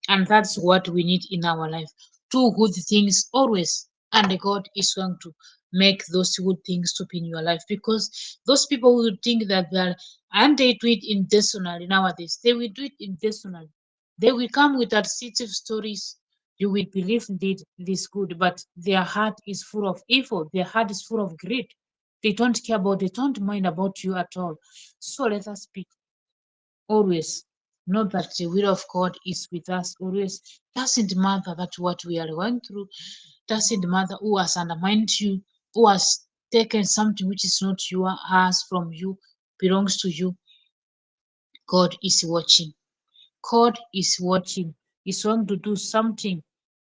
S1: And that's what we need in our life. Do good things always. And God is going to make those good things to be in your life. Because those people will think that they are, and they do it intentionally nowadays. They will do it intentionally. They will come with that sensitive stories you will believe indeed this good, but their heart is full of evil. Their heart is full of greed. They don't care about, they don't mind about you at all. So let us speak always. Know that the will of God is with us always. Doesn't matter that what we are going through, doesn't matter who has undermined you, who has taken something which is not yours from you, belongs to you. God is watching. God is watching. He's going to do something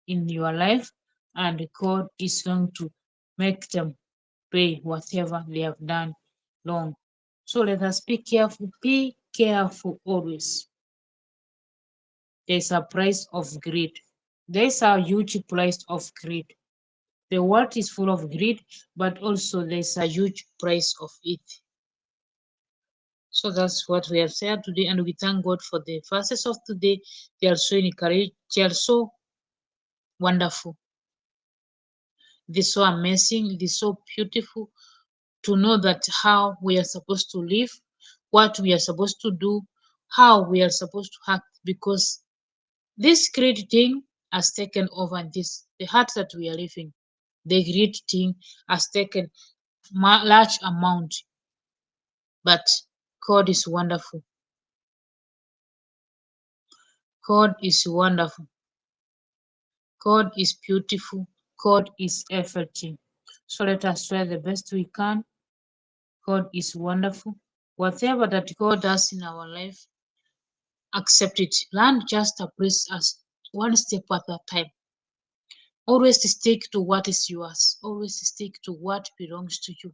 S1: in your life, and God is going to make them pay whatever they have done wrong. So let us be careful. Be careful always. There's a price of greed. There's a huge price of greed. The world is full of greed, but also there's a huge price of it. So that's what we have said today, and we thank God for the verses of today. They are so encouraging, they are so wonderful, they're so amazing, they're so beautiful to know that how we are supposed to live, what we are supposed to do, how we are supposed to act, because this great thing has taken over this the heart that we are living. The great thing has taken large amount, but God is wonderful. God is wonderful. God is beautiful. God is everything. So let us try the best we can. God is wonderful. Whatever that God does in our life, accept it. Learn just to praise us one step at a time. Always stick to what is yours. Always stick to what belongs to you.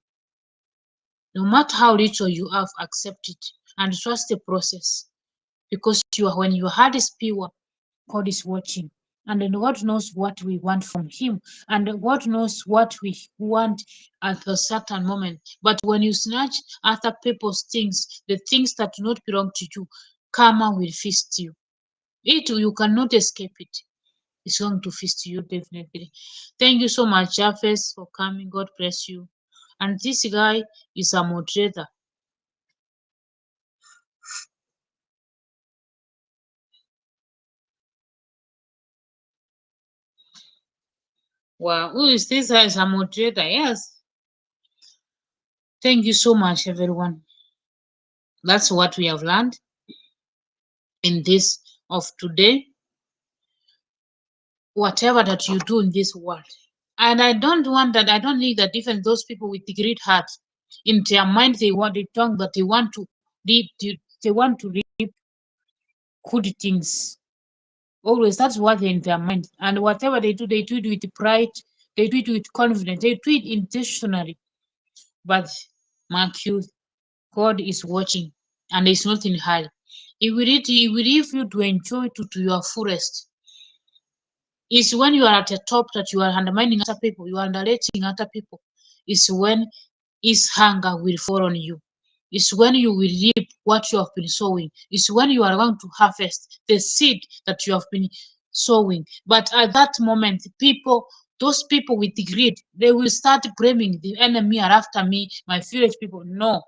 S1: No matter how little you have, accept it and trust the process. Because when your heart is pure, God is watching. And then God knows what we want from Him. And God knows what we want at a certain moment. But when you snatch other people's things, the things that do not belong to you, karma will feast you. You cannot escape it. It's going to feast you definitely. Thank you so much, Japheth, for coming. God bless you. And this guy is a moderator. Wow, who is this guy? Is a moderator? Yes. Thank you so much, everyone. That's what we have learned in this of today. Whatever that you do in this world, and I don't want that. I don't need that. Even those people with the great heart, in their mind, they want the tongue, but they want to reap. They want to reap good things. Always, that's what they in their mind. And whatever they do it with pride. They do it with confidence. They do it intentionally. But mark you, God is watching, and it's not in hurry. He will leave you to enjoy to your fullest. It's when you are at the top that you are undermining other people, you are underrating other people. It's when his hunger will fall on you. It's when you will reap what you have been sowing. It's when you are going to harvest the seed that you have been sowing. But at that moment, those people with the greed, they will start blaming the enemy are after me, my village people. No,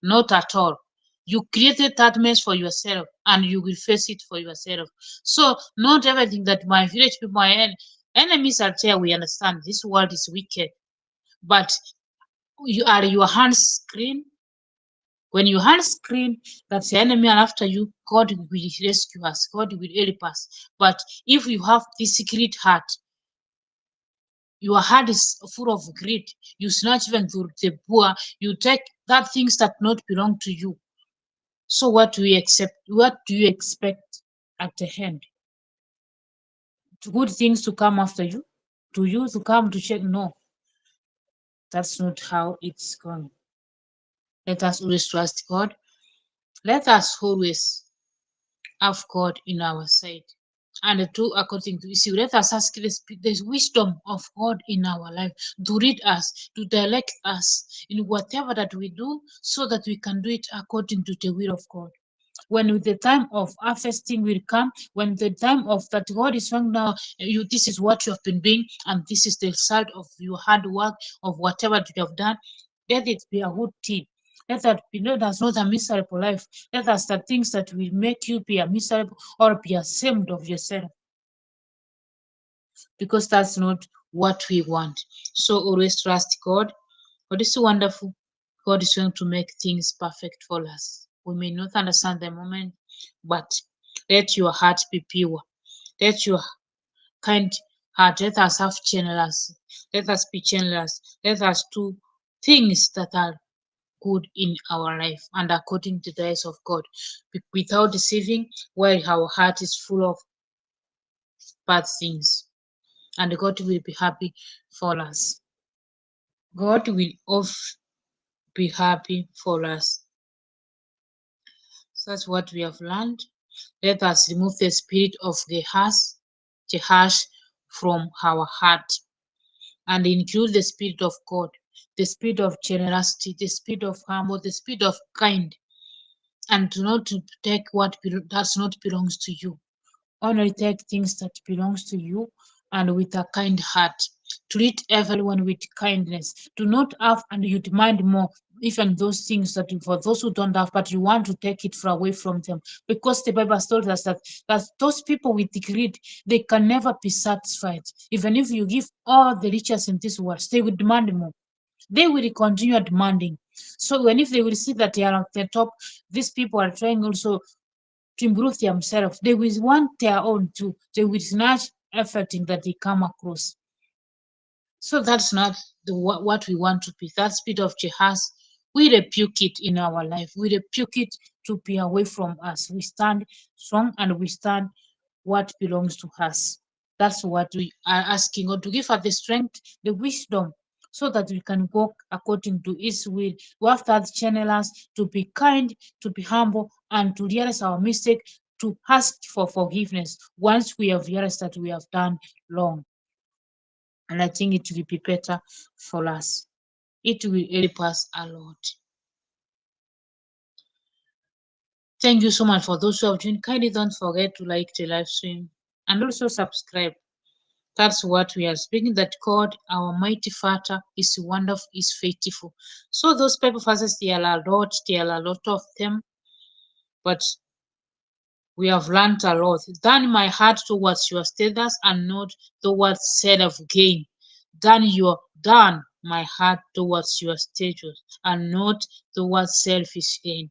S1: not at all. You created that mess for yourself, and you will face it for yourself. So not everything that my village people, enemies are there. We understand this world is wicked, but your hands clean. When your hands clean, that's the enemy are after you. God will rescue us. God will help us. But if you have this secret heart, your heart is full of greed. You snatch even to the poor. You take that things that not belong to you. So what do you accept? What do you expect at the end? Good things to come after you? To you to come to check? No, that's not how it's going. Let us always trust God. Let us always have God in our side. And do according to his will. Let us ask the wisdom of God in our life to lead us, to direct us in whatever that we do, so that we can do it according to the will of God. When the time of harvesting will come, when the time of that God is saying now, this is what you have been doing, and this is the result of your hard work, of whatever you have done, let it be a good thing. Let that be, let us not a miserable life. Let us the things that will make you be a miserable or be ashamed of yourself. because that's not what we want. So always trust God. God is wonderful. God is going to make things perfect for us. We may not understand the moment, but let your heart be pure. Let your kind heart, let us have generous. Let us be generous. Let us do things that are good in our life and according to the eyes of God, without deceiving, while our heart is full of bad things. And God will be happy for us. God will be happy for us. So that's what we have learned. Let us remove the spirit of Jehash from our heart and include the spirit of God, the spirit of generosity, the spirit of humble, the spirit of kind, and do not to take what does not belongs to you. Only take things that belongs to you and with a kind heart. Treat everyone with kindness. Do not have and you demand more, even those things that for those who don't have, but you want to take it away from them. Because the Bible has told us that those people with greed, they can never be satisfied. Even if you give all the riches in this world, they will demand more. They will continue demanding. So when if they will see that they are at the top, these people are trying also to improve themselves. They will want their own too. They will snatch everything that they come across. So that's not what we want to be. That spirit of Jehaz, we rebuke it in our life. We rebuke it to be away from us. We stand strong and we stand what belongs to us. That's what we are asking God to give us the strength, the wisdom, so that we can walk according to His will. We have that channel us to be kind, to be humble, and to realize our mistake, to ask for forgiveness once we have realized that we have done wrong. And I think it will be better for us. It will help us a lot. Thank you so much for those who have joined. Kindly don't forget to like the live stream and also subscribe. That's what we are speaking. That God, our mighty Father, is wonderful, is faithful. So those paper verses, there are a lot of them, but we have learned a lot. Turn my heart towards your status and not towards self gain. Turn my heart towards your status and not towards selfish gain.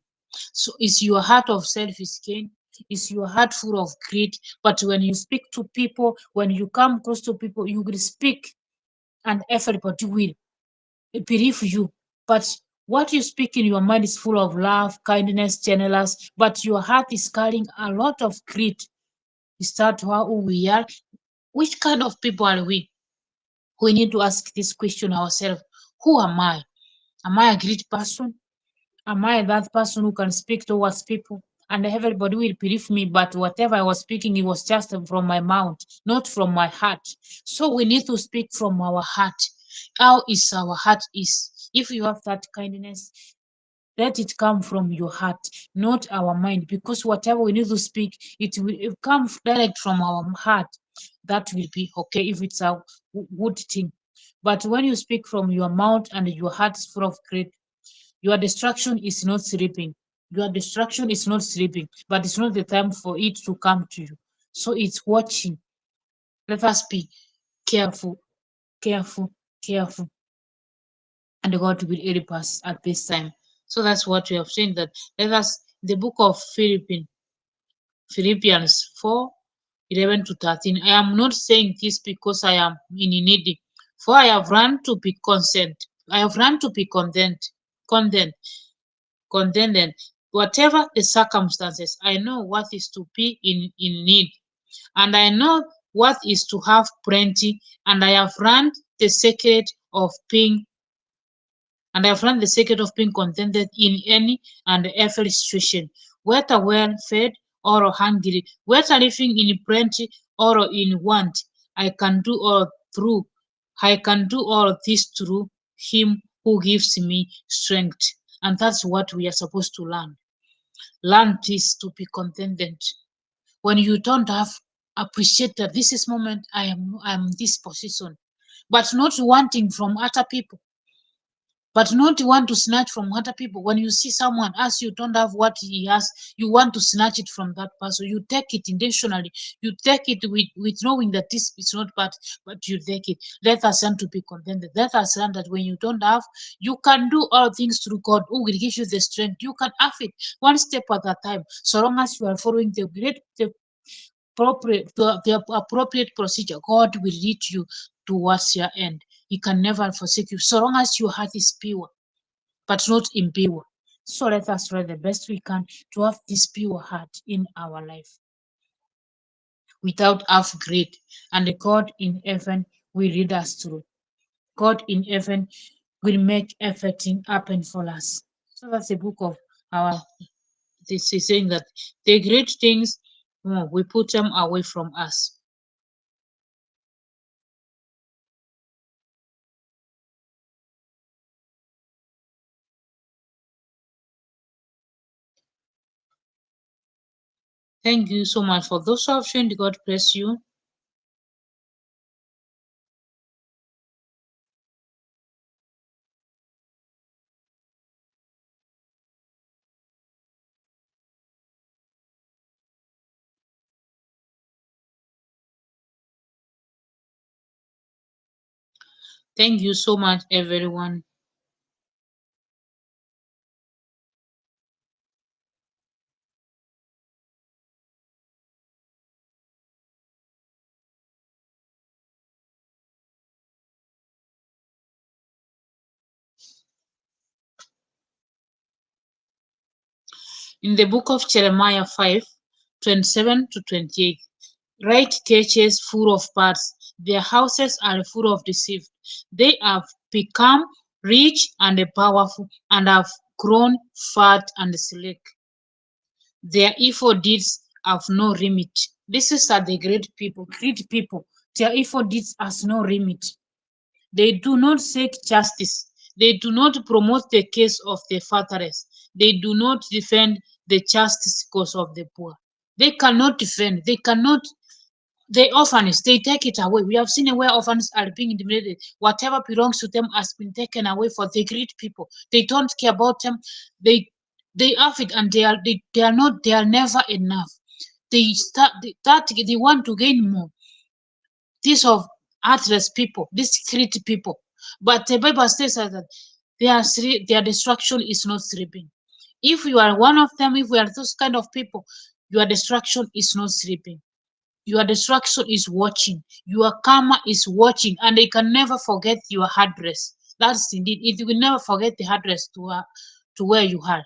S1: So is your heart of selfish gain? Is your heart full of greed? But when you speak to people, when you come close to people, you will speak and everybody will believe you. But what you speak in your mind is full of love, kindness, gentleness, but your heart is carrying a lot of greed. Is that who we are? Which kind of people are we? We need to ask this question ourselves. Who am I? Am I a great person? Am I that person who can speak towards people? And everybody will believe me, but whatever I was speaking, it was just from my mouth, not from my heart. So we need to speak from our heart. How is our heart is? If you have that kindness, let it come from your heart, not our mind, because whatever we need to speak, it will come direct from our heart. That will be okay if it's a good thing. But when you speak from your mouth and your heart is full of greed, your distraction is not sleeping. Your distraction is not sleeping, but it's not the time for it to come to you. So it's watching. Let us be careful, careful, careful, and God will help us at this time. So that's what we have seen. That let us the book of Philippians 4:11 to 13. I am not saying this because I am in need, for I have run to be content. I have run to be content, contented. Whatever the circumstances, I know what is to be in need, and I know what is to have plenty, and I have learned the secret of being and I have learned the secret of being contented in any and every situation, whether well fed or hungry, whether living in plenty or in want. I can do all through I can do all this through him who gives me strength. And that's what we are supposed to learn. Learn this to be contented. When you don't have appreciate that this is moment I am this position, but not wanting from other people. but not want to snatch from other people. When you see someone as you don't have what he has, you want to snatch it from that person. You take it intentionally. You take it with knowing that this is not bad, but you take it. Let us learn to be contented. Let us learn that when you don't have, you can do all things through God who will give you the strength. You can have it one step at a time, so long as you are following the appropriate procedure. God will lead you towards your end. He can never forsake you, so long as your heart is pure, but not impure. So let us try the best we can to have this pure heart in our life without half greed. And God in heaven will lead us through. God in heaven will make everything happen for us. So that's the book of our. This is saying that the great things, we put them away from us. Thank you so much for those options. God bless you. Thank you so much, everyone. In the book of Jeremiah 5:27 to 28, right churches full of parts, their houses are full of deceit. They have become rich and powerful and have grown fat and sleek. Their evil deeds have no limit. This is the great people, great people. Their evil deeds has no limit. They do not seek justice. They do not promote the case of the fatherless. They do not defend the justice cause of the poor. They cannot defend. They cannot. The orphans, they take it away. We have seen where orphans are being intimidated. Whatever belongs to them has been taken away for the great people. They don't care about them. They they have it, and they are not. They are never enough. They want to gain more. These of heartless people, these great people. But the Bible says that their destruction is not sleeping. If you are one of them, if we are those kind of people, your destruction is not sleeping. Your destruction is watching. Your karma is watching, and they can never forget your address. That's indeed, it will never forget the address to where you are.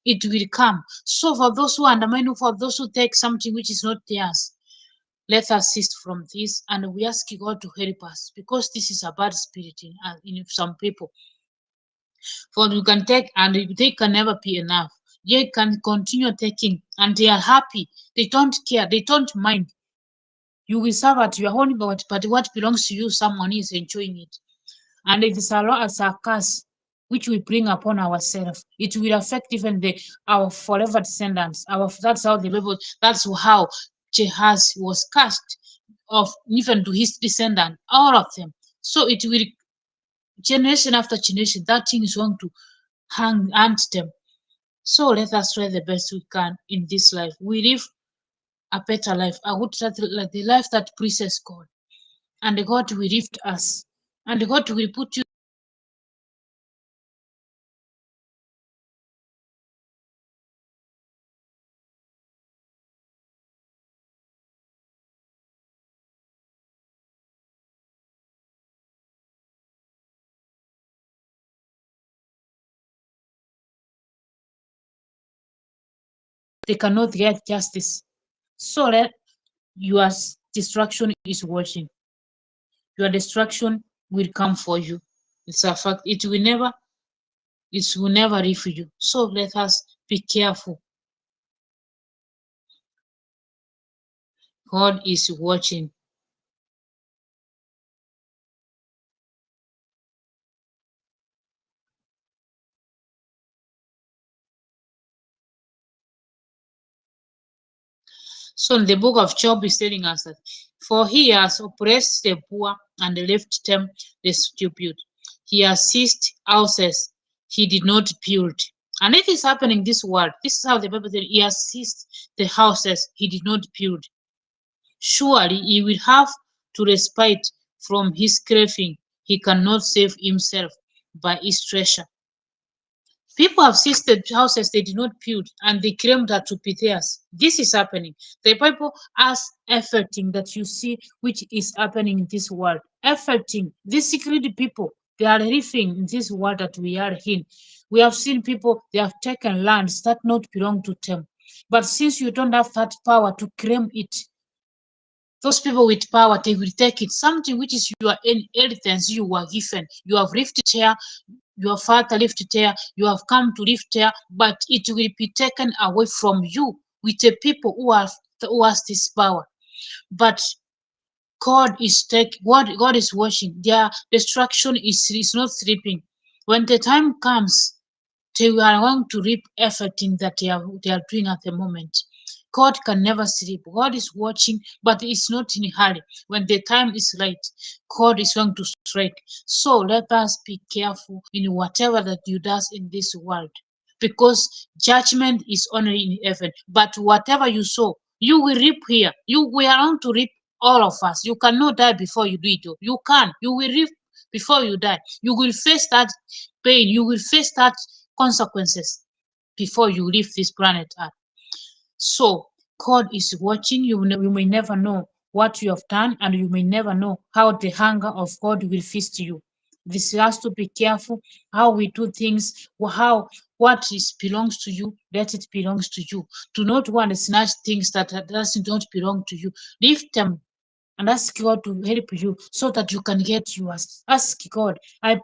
S1: It will come. So for those who undermine, for those who take something which is not theirs, let us cease from this, and we ask God to help us, because this is a bad spirit in some people. For you can take, and they can never be enough. They can continue taking, and they are happy. They don't care. They don't mind. You will serve at your own, but what belongs to you, someone is enjoying it. And it is a curse which we bring upon ourselves. It will affect even our forever descendants. That's how the Bible, that's how Jehaz was cast of even to his descendant, all of them. So it will, generation after generation, that thing is going to haunt them. So let us try the best we can in this life. We live a better life, a good like the life that pleases God. And God will lift us. And God will put you. They cannot get justice. So let your destruction is watching. Your destruction will come for you. It's a fact. It will never leave you. So let us be careful. God is watching. So in the book of Job is telling us that, for he has oppressed the poor and left them the stupid. He has seized houses he did not build. And it is happening in this world. This is how the Bible says he has seized the houses he did not build. Surely he will have to respite from his craving. He cannot save himself by his treasure. People have seized the houses they did not build and they claim that to be theirs. This is happening. The Bible has everything that you see which is happening in this world. Everything. These secret people, they are living in this world that we are in. We have seen people, they have taken lands that not belong to them. But since you don't have that power to claim it, those people with power, they will take it. Something which is your inheritance, you were given. You have lived here, your father lived there, you have come to live there, but it will be taken away from you with the people who has this power. But God is watching. Their destruction is not sleeping. When the time comes, they are going to reap everything that they are doing at the moment. God can never sleep. God is watching, but it's not in a hurry. When the time is right, God is going to strike. So let us be careful in whatever that you does in this world, because judgment is only in heaven. But whatever you sow, you will reap here. You we are going to reap, all of us. You cannot die before you do it. You can. You will reap before you die. You will face that pain. You will face that consequences before you leave this planet Earth. So God is watching you. You may never know what you have done, and you may never know how the hunger of God will feast you. This has to be careful how we do things, how what is belongs to you, let it belongs to you. Do not want to snatch things that doesn't don't belong to you. Leave them and ask God to help you so that you can get yours. Ask God, I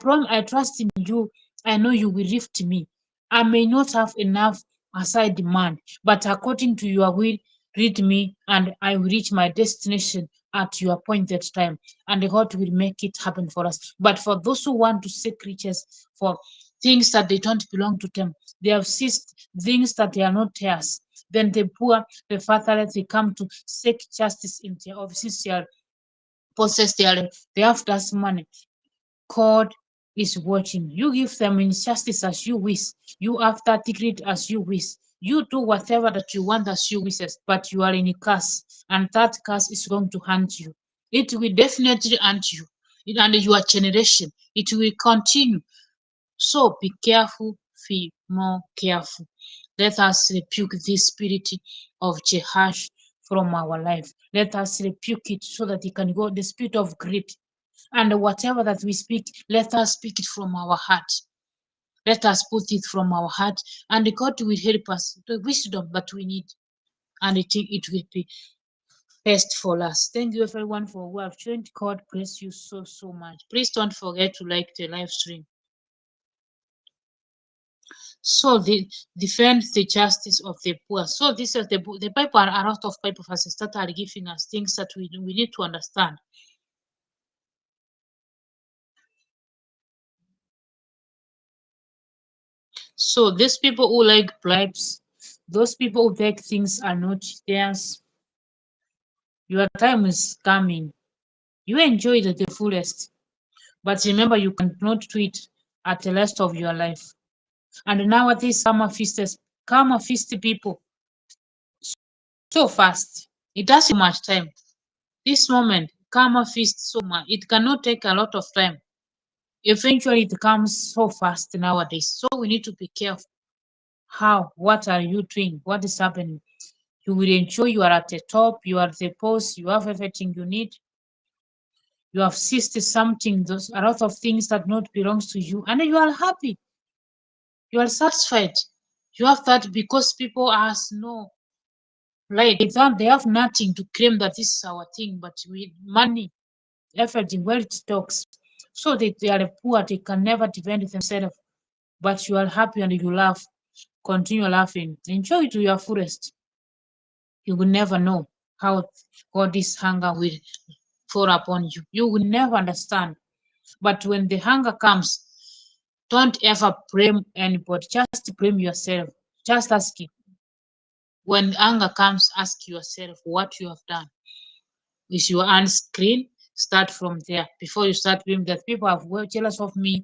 S1: trust in you. I know you will lift me. I may not have enough as I demand, but according to your will, lead me, and I will reach my destination at your appointed time. And God will make it happen for us. But for those who want to seek riches for things that they don't belong to them, they have seized things that they are not theirs. Then the poor, the fatherless, they come to seek justice in their offices, they possess they have that money. God is watching. You give them injustice as you wish. You have that degree as you wish. You do whatever that you want as you wish, but you are in a curse, and that curse is going to haunt you. It will definitely haunt you and your generation. It will continue. So be careful, be more careful. Let us rebuke this spirit of Jehash from our life. Let us rebuke it so that it can go, the spirit of greed. And whatever that we speak, let us speak it from our heart. Let us put it from our heart, and God will help us, the wisdom that we need, and it will be best for us. Thank you everyone for who have joined. God bless you so, so much. Please don't forget to like the live stream. So they defend the justice of the poor. So this is the Bible are a lot of Bible verses that are giving us things that we need to understand. So these people who like bribes, those people who take things are not theirs. Your time is coming. You enjoy it at the fullest. But remember, you cannot do it at the rest of your life. And nowadays, karma feast people so fast. It doesn't much time. This moment, karma feast so much. It cannot take a lot of time. Eventually, it comes so fast nowadays. So we need to be careful. How? What are you doing? What is happening? You will enjoy. You are at the top. You are the boss. You have everything you need. You have seized something, those a lot of things that not belongs to you, and you are happy. You are satisfied. You have that because people has no right. They have nothing to claim that this is our thing, but with money, everything, wealth talks. So they are poor, they can never defend themselves. But you are happy and you laugh. Continue laughing. Enjoy it to your fullest. You will never know how God this hunger will fall upon you. You will never understand. But when the hunger comes, don't ever blame anybody. Just blame yourself. Just ask it. When anger comes, ask yourself what you have done. Is your hands clean? Start from there before you start doing that. People are well jealous of me.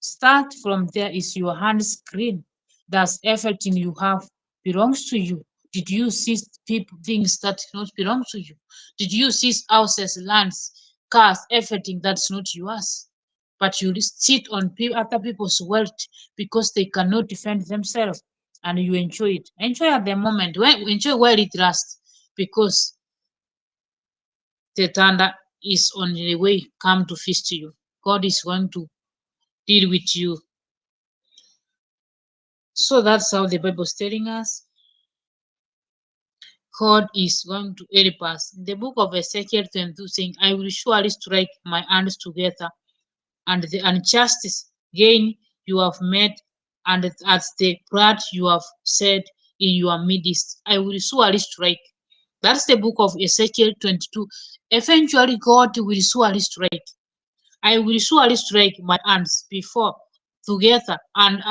S1: Start from there. Is your hand clean? Does everything you have belongs to you? Did you see people things that not belong to you? Did you see houses, lands, cars, everything that's not yours? But you sit on other people's wealth because they cannot defend themselves, and you enjoy it. Enjoy at the moment. Enjoy while it lasts, because the thunder is on the way, come to feast you. God is going to deal with you. So that's how the Bible is telling us. God is going to help us. In the book of Ezekiel 22, saying, I will surely strike my hands together, and the injustice gain you have made, and at the pride you have said in your midst, I will surely strike. That's the book of Ezekiel 22. Eventually, God will surely strike. I will surely strike my hands before together, and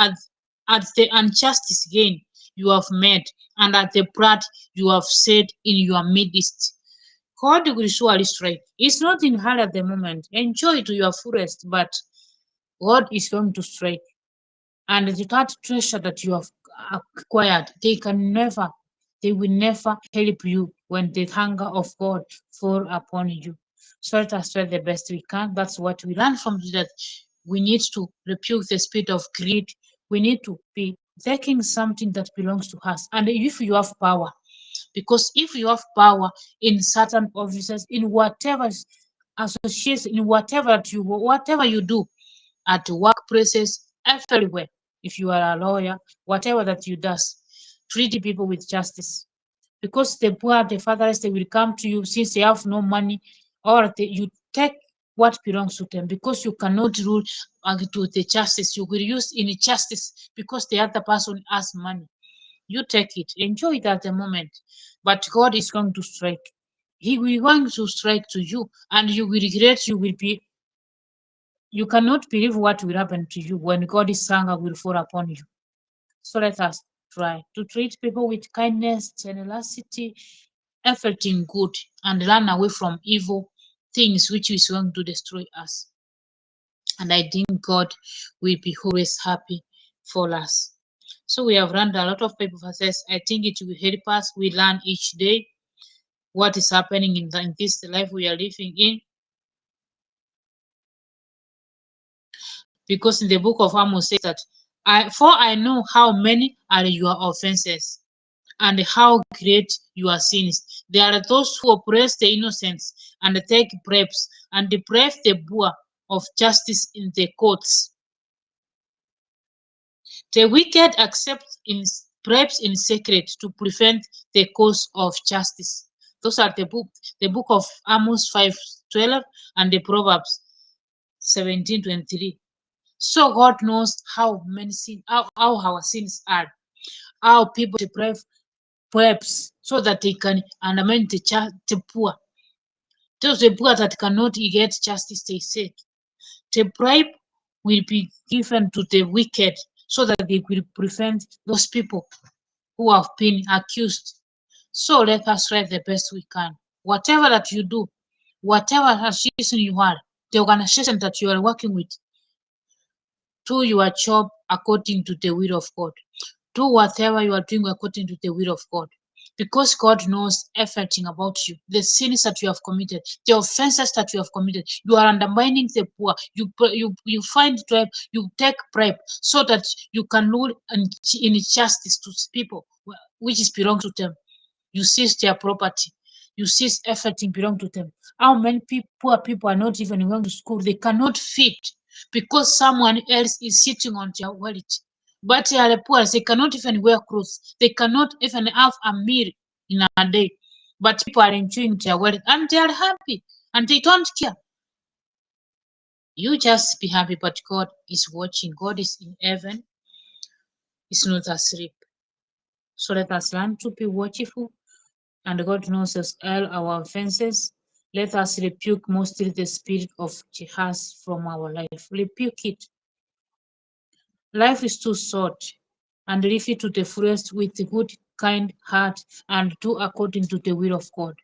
S1: at the injustice gain you have made, and at the pride you have said in your midst. God will surely strike. It's not in hard at the moment. Enjoy to your fullest, but God is going to strike. And that treasure that you have acquired, they will never help you when the hunger of God fall upon you. So let us try the best we can. That's what we learn from that. We need to rebuke the spirit of greed. We need to be taking something that belongs to us. And if you have power, because if you have power in certain offices, in whatever association, in whatever you do, at workplaces, everywhere. If you are a lawyer, whatever that you does, treat people with justice. Because the poor, the fatherless, they will come to you since they have no money, or you take what belongs to them, because you cannot rule to the justice. You will use injustice because the other person has money. You take it, enjoy it at the moment. But God is going to strike. He will going to strike to you, and you will regret. You cannot believe what will happen to you when God's anger will fall upon you. So let us try to treat people with kindness, generosity, everything good, and run away from evil things which is going to destroy us. And I think God will be always happy for us. So we have learned a lot of Bible verses. I think it will help us. We learn each day what is happening in this life we are living in. Because in the book of Amos says that, for I know how many are your offenses, and how great your sins. There are those who oppress the innocent, and take bribes, and deprive the poor of justice in the courts. The wicked accept bribes in secret to prevent the cause of justice. Those are the book of Amos 5:12 and the Proverbs 17:23. So God knows how many how our sins are, how people deprive perhaps so that they can undermine the poor. Those the poor that cannot get justice, they said. The bribe will be given to the wicked so that they will prevent those people who have been accused. So let us try the best we can. Whatever that you do, whatever association you are, the organization that you are working with, do your job according to the will of God. Do whatever you are doing according to the will of God. Because God knows everything about you, the sins that you have committed, the offenses that you have committed. You are undermining the poor. You find tribe, you take bribe so that you can rule in justice to people which is belongs to them. You seize their property. You seize everything belong to them. How many poor people are not even going to school? They cannot feed because someone else is sitting on their wallet. But they are poor. They cannot even wear clothes. They cannot even have a meal in a day. But people are enjoying their wealth and they are happy and they don't care. You just be happy, but God is watching. God is in heaven. He's not asleep. So let us learn to be watchful, and God knows us all our offenses. Let us rebuke mostly the spirit of jihad from our life. Rebuke it. Life is too short, and live it to the fullest with a good, kind heart, and do according to the will of God.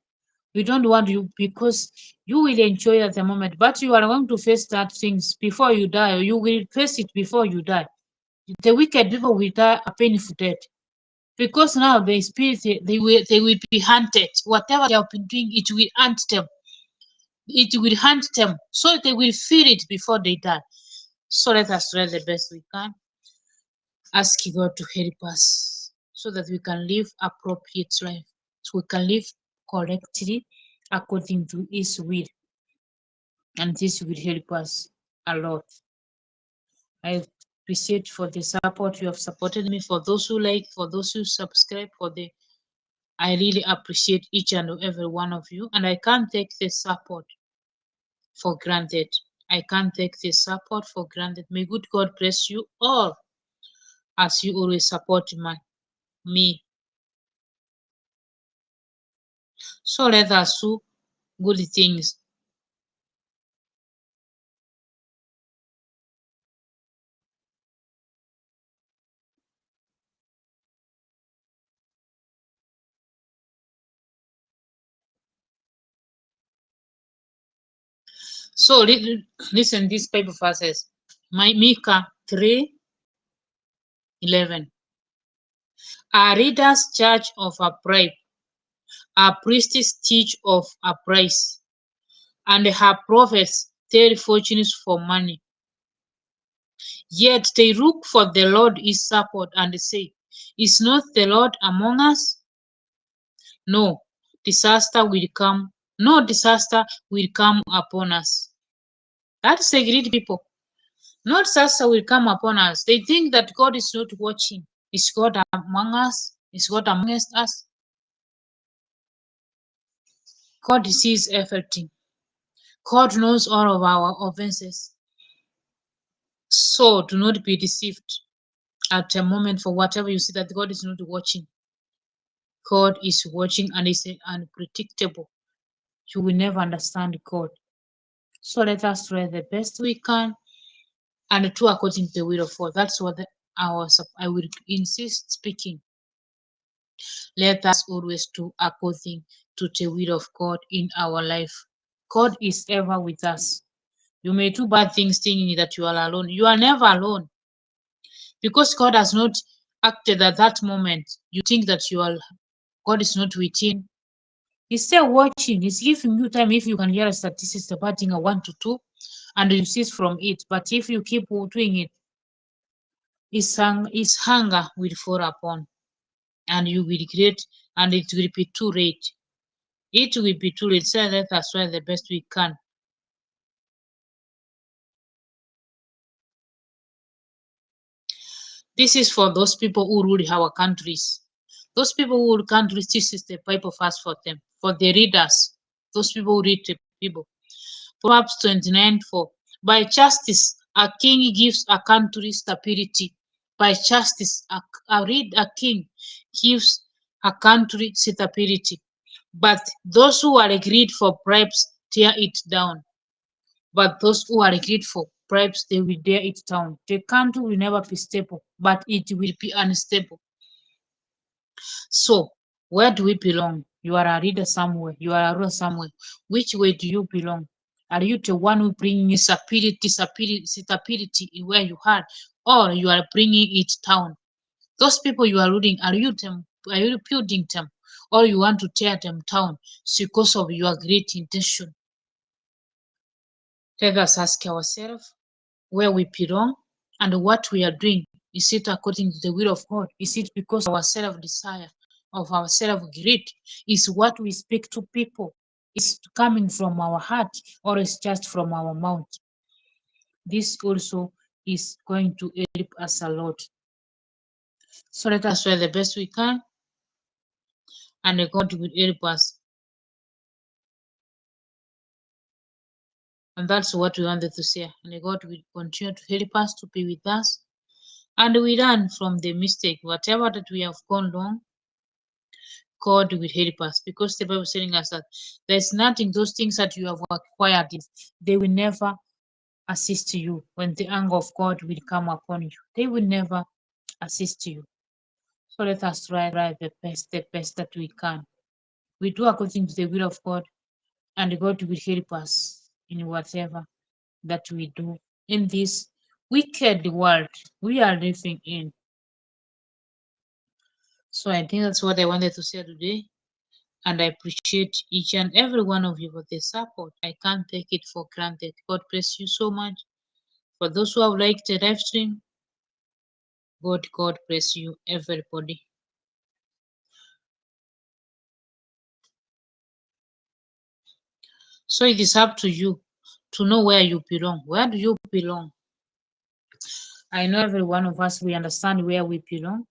S1: We don't want you because you will enjoy at the moment, but you are going to face that things before you die, or you will face it before you die. The wicked people will die a painful death because now the spirit they will be hunted. Whatever they have been doing, it will hunt them. It will hunt them, so they will feel it before they die. So let us try the best we can, ask God to help us so that we can live appropriate life, so we can live correctly according to His will, and this will help us a lot. I appreciate for the support you have supported me, for those who like, for those who subscribe, for the I really appreciate each and every one of you, and I can't take the support for granted. I can't take the support for granted. May good God bless you all as you always support me. So let us do good things. So listen these Bible verses. Micah 3:11. Our readers judge of a bribe, our priests teach of a price, and her prophets tell fortunes for money. Yet they look for the Lord is support and say, is not the Lord among us? No disaster will come, no disaster will come upon us. That's the great people. No disaster will come upon us. They think that God is not watching. Is God among us? Is God amongst us? God sees everything. God knows all of our offenses. So do not be deceived at a moment for whatever you see that God is not watching. God is watching and is unpredictable. You will never understand God. So let us try the best we can and do according to the will of God. That's what I will insist speaking. Let us always do according to the will of God in our life. God is ever with us. You may do bad things thinking that you are alone. You are never alone. Because God has not acted at that moment, you think that God is not within. He's still watching. He's giving you time. If you can hear a statistics about a 1 to 2, and you cease from it. But if you keep doing it, his hunger will fall upon, and you will regret, and it will be too late. It will be too late. So let us try the best we can. This is for those people who rule our countries. Those people who rule countries, this is the Bible verse for them, for the readers, those people who read the people. Proverbs 29:4. By justice, a king gives a country stability. By justice, a king gives a country stability. But those who are agreed for bribes tear it down. But those who are agreed for bribes, they will tear it down. The country will never be stable, but it will be unstable. So, where do we belong? You are a reader somewhere. You are a ruler somewhere. Which way do you belong? Are you the one who brings stability in where you are, or you are bringing it down? Those people you are ruling, are you building them, or you want to tear them down because of your great intention? Let us ask ourselves where we belong and what we are doing. Is it according to the will of God? Is it because of our self-desire, of our self-greed? Is what we speak to people is coming from our heart, or is just from our mouth? This also is going to help us a lot. So let us try the best we can, and God will help us. And that's what we wanted to say. And God will continue to help us, to be with us, and we learn from the mistake, whatever that we have gone wrong. God will help us, because the Bible is telling us that there's nothing, those things that you have acquired, they will never assist you when the anger of God will come upon you. They will never assist you. So let us try the best that we can. We do according to the will of God, and God will help us in whatever that we do in this wicked world we are living in. So I think that's what I wanted to say today. And I appreciate each and every one of you for the support. I can't take it for granted. God bless you so much. For those who have liked the live stream, God bless you, everybody. So it is up to you to know where you belong. Where do you belong? I know every one of us, we understand where we belong.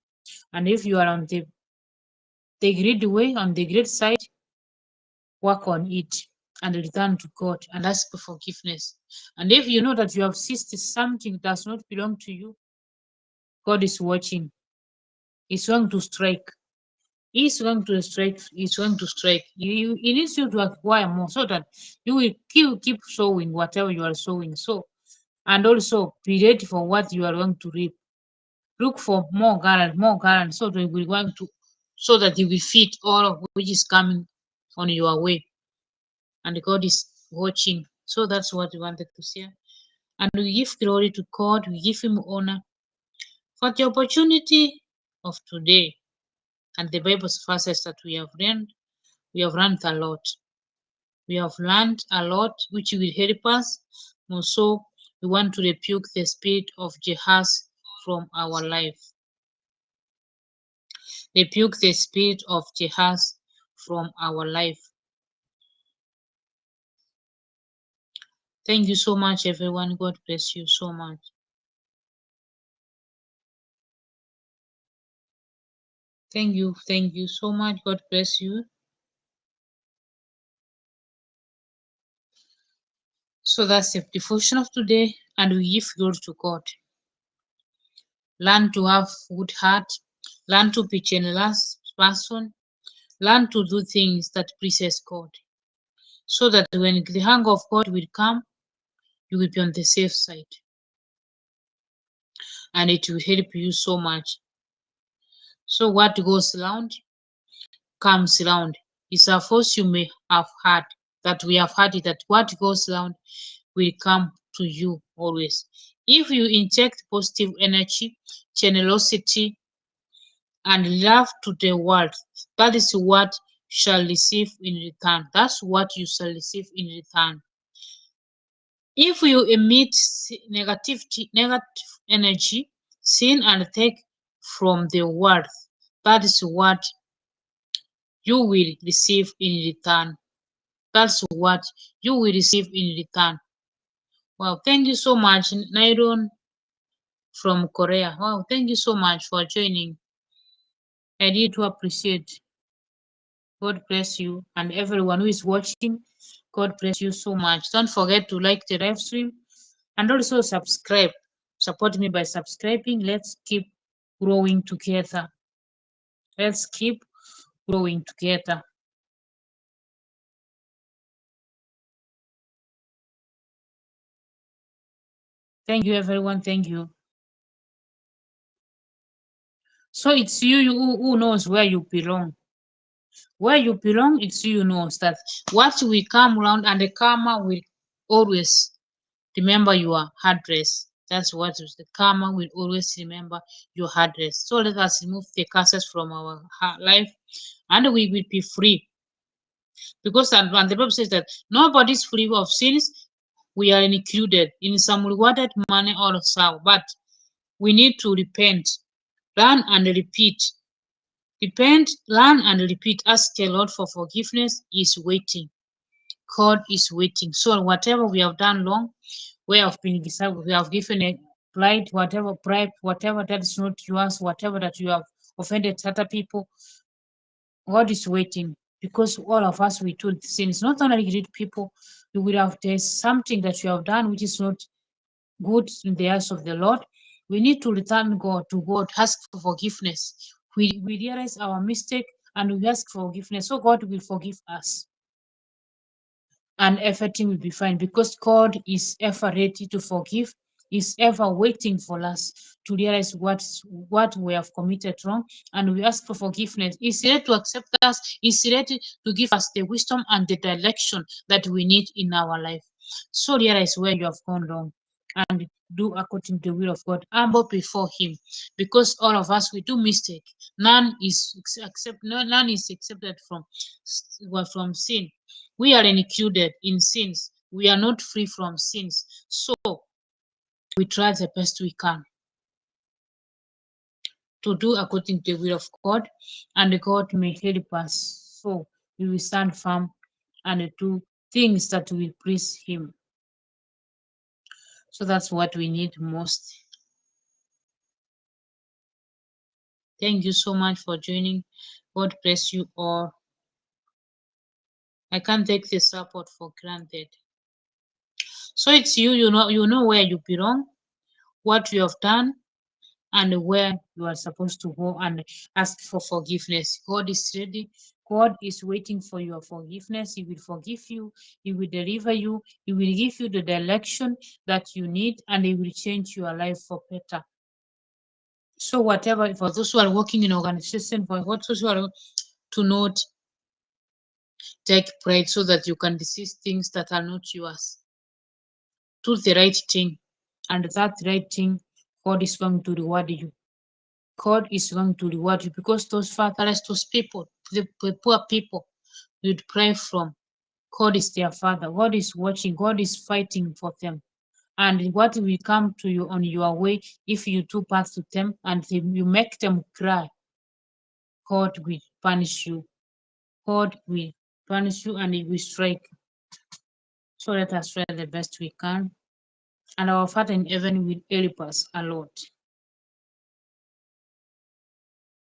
S1: And if you are on the great way, on the great side, work on it and return to God and ask for forgiveness. And if you know that you have seized something that does not belong to you, God is watching. He's going to strike. He's going to strike. He's going to strike. He needs you to acquire more so that you will keep sowing whatever you are sowing. So, and also be ready for what you are going to reap. Look for more garland, so that we're going to, so that you will feed all of which is coming on your way. And God is watching. So that's what we wanted to say. And we give glory to God, we give Him honor for the opportunity of today. And the Bible's verses that we have learned a lot. We have learned a lot which will help us. Also, we want to rebuke the spirit of Jehovah's from our life. Rebuke the spirit of Jehovah's from our life. Thank you so much, everyone. God bless you so much. Thank you so much. God bless you. So that's the devotion of today, and we give glory to God. Learn to have good heart, learn to be generous person, learn to do things that pleases God, so that when the hunger of God will come, you will be on the safe side, and it will help you so much. So what goes around comes around. It's a force you may have heard, that we have heard it, that what goes around will come to you always. If you inject positive energy, generosity, and love to the world, that is what you shall receive in return. That's what you shall receive in return. If you emit negative energy, sin, and take from the world, that is what you will receive in return. That's what you will receive in return. Wow, thank you so much, Nairon from Korea. Wow, thank you so much for joining. I need to appreciate. God bless you, and everyone who is watching. God bless you so much. Don't forget to like the live stream and also subscribe. Support me by subscribing. Let's keep growing together. Let's keep growing together. Thank you, everyone. Thank you. So it's you who knows where you belong. Where you belong, it's you who knows that what will come around, and the karma will always remember your address. That's what is the karma will always remember your address. So let us remove the curses from our life, and we will be free. Because and the Bible says that nobody is free of sins. We are included in some rewarded manner also, but we need to repent, learn and repeat. Repent, learn and repeat. Ask the Lord for forgiveness. Is waiting. God is waiting. So whatever we have done wrong, we have been we have given a plight, whatever bribe, whatever that is not yours, whatever that you have offended other people, God is waiting, because all of us we told sin. It's not only great people. You will have, there's something that you have done which is not good in the eyes of the Lord. We need to return God to God, ask for forgiveness. We realize our mistake and we ask for forgiveness, so God will forgive us, and everything will be fine, because God is ever ready to forgive is ever waiting for us to realize what we have committed wrong, and we ask for forgiveness. He's ready to accept us. He's ready to give us the wisdom and the direction that we need in our life. So realize where you have gone wrong and do according to the will of God. Humble before Him, because all of us we do mistake. None is accepted from sin. We are included in sins. We are not free from sins. So we try the best we can to do according to the will of God, and God may help us. So we will stand firm and do things that will please Him. So that's what we need most. Thank you so much for joining. God bless you all. I can't take the support for granted. So it's you know where you belong, what you have done, and where you are supposed to go and ask for forgiveness. God is ready. God is waiting for your forgiveness. He will forgive you. He will deliver you. He will give you the direction that you need, and He will change your life for better. So whatever, for those who are working in organization, for those who are to not take pride so that you can desist things that are not yours. Do the right thing, and that right thing, God is going to reward you. God is going to reward you, because those fatherless, those people, the poor people you'd pray from, God is their father. God is watching. God is fighting for them. And what will come to you on your way if you do pass to them and you make them cry? God will punish you. God will punish you, and He will strike. So let us try the best we can, and our Father in heaven will help us a lot.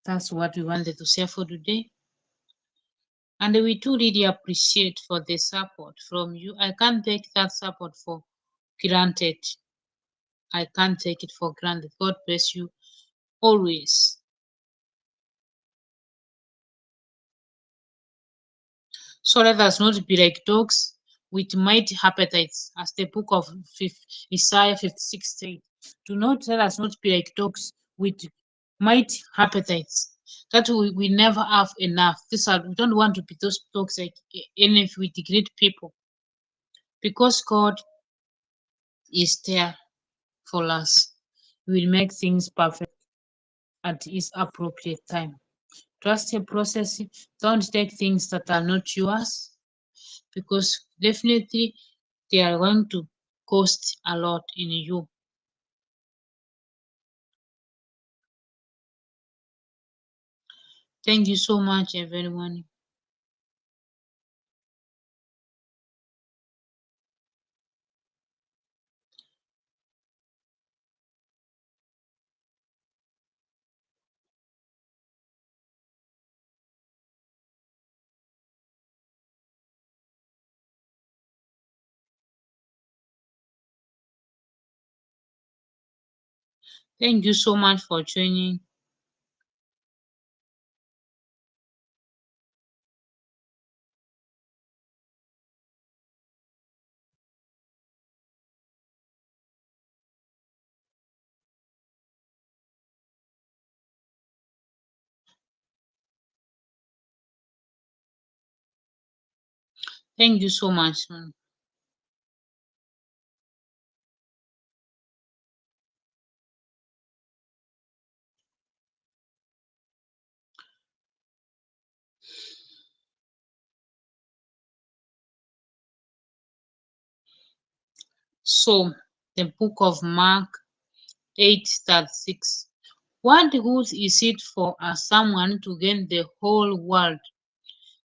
S1: That's what we wanted to say for today. And we do really appreciate for the support from you. I can't take that support for granted. I can't take it for granted. God bless you always. So let us not be like dogs with mighty appetites, as the book of Isaiah 56 says. Do not let us not be like dogs with mighty appetites. That we never have enough. We don't want to be those dogs like any with great people, because God is there for us. He will make things perfect at His appropriate time. Trust the process. Don't take things that are not yours, because definitely they are going to cost a lot in you. Thank you so much, everyone. Thank you so much for joining. Thank you so much. So, the book of Mark 8:36. What good is it for someone to gain the whole world,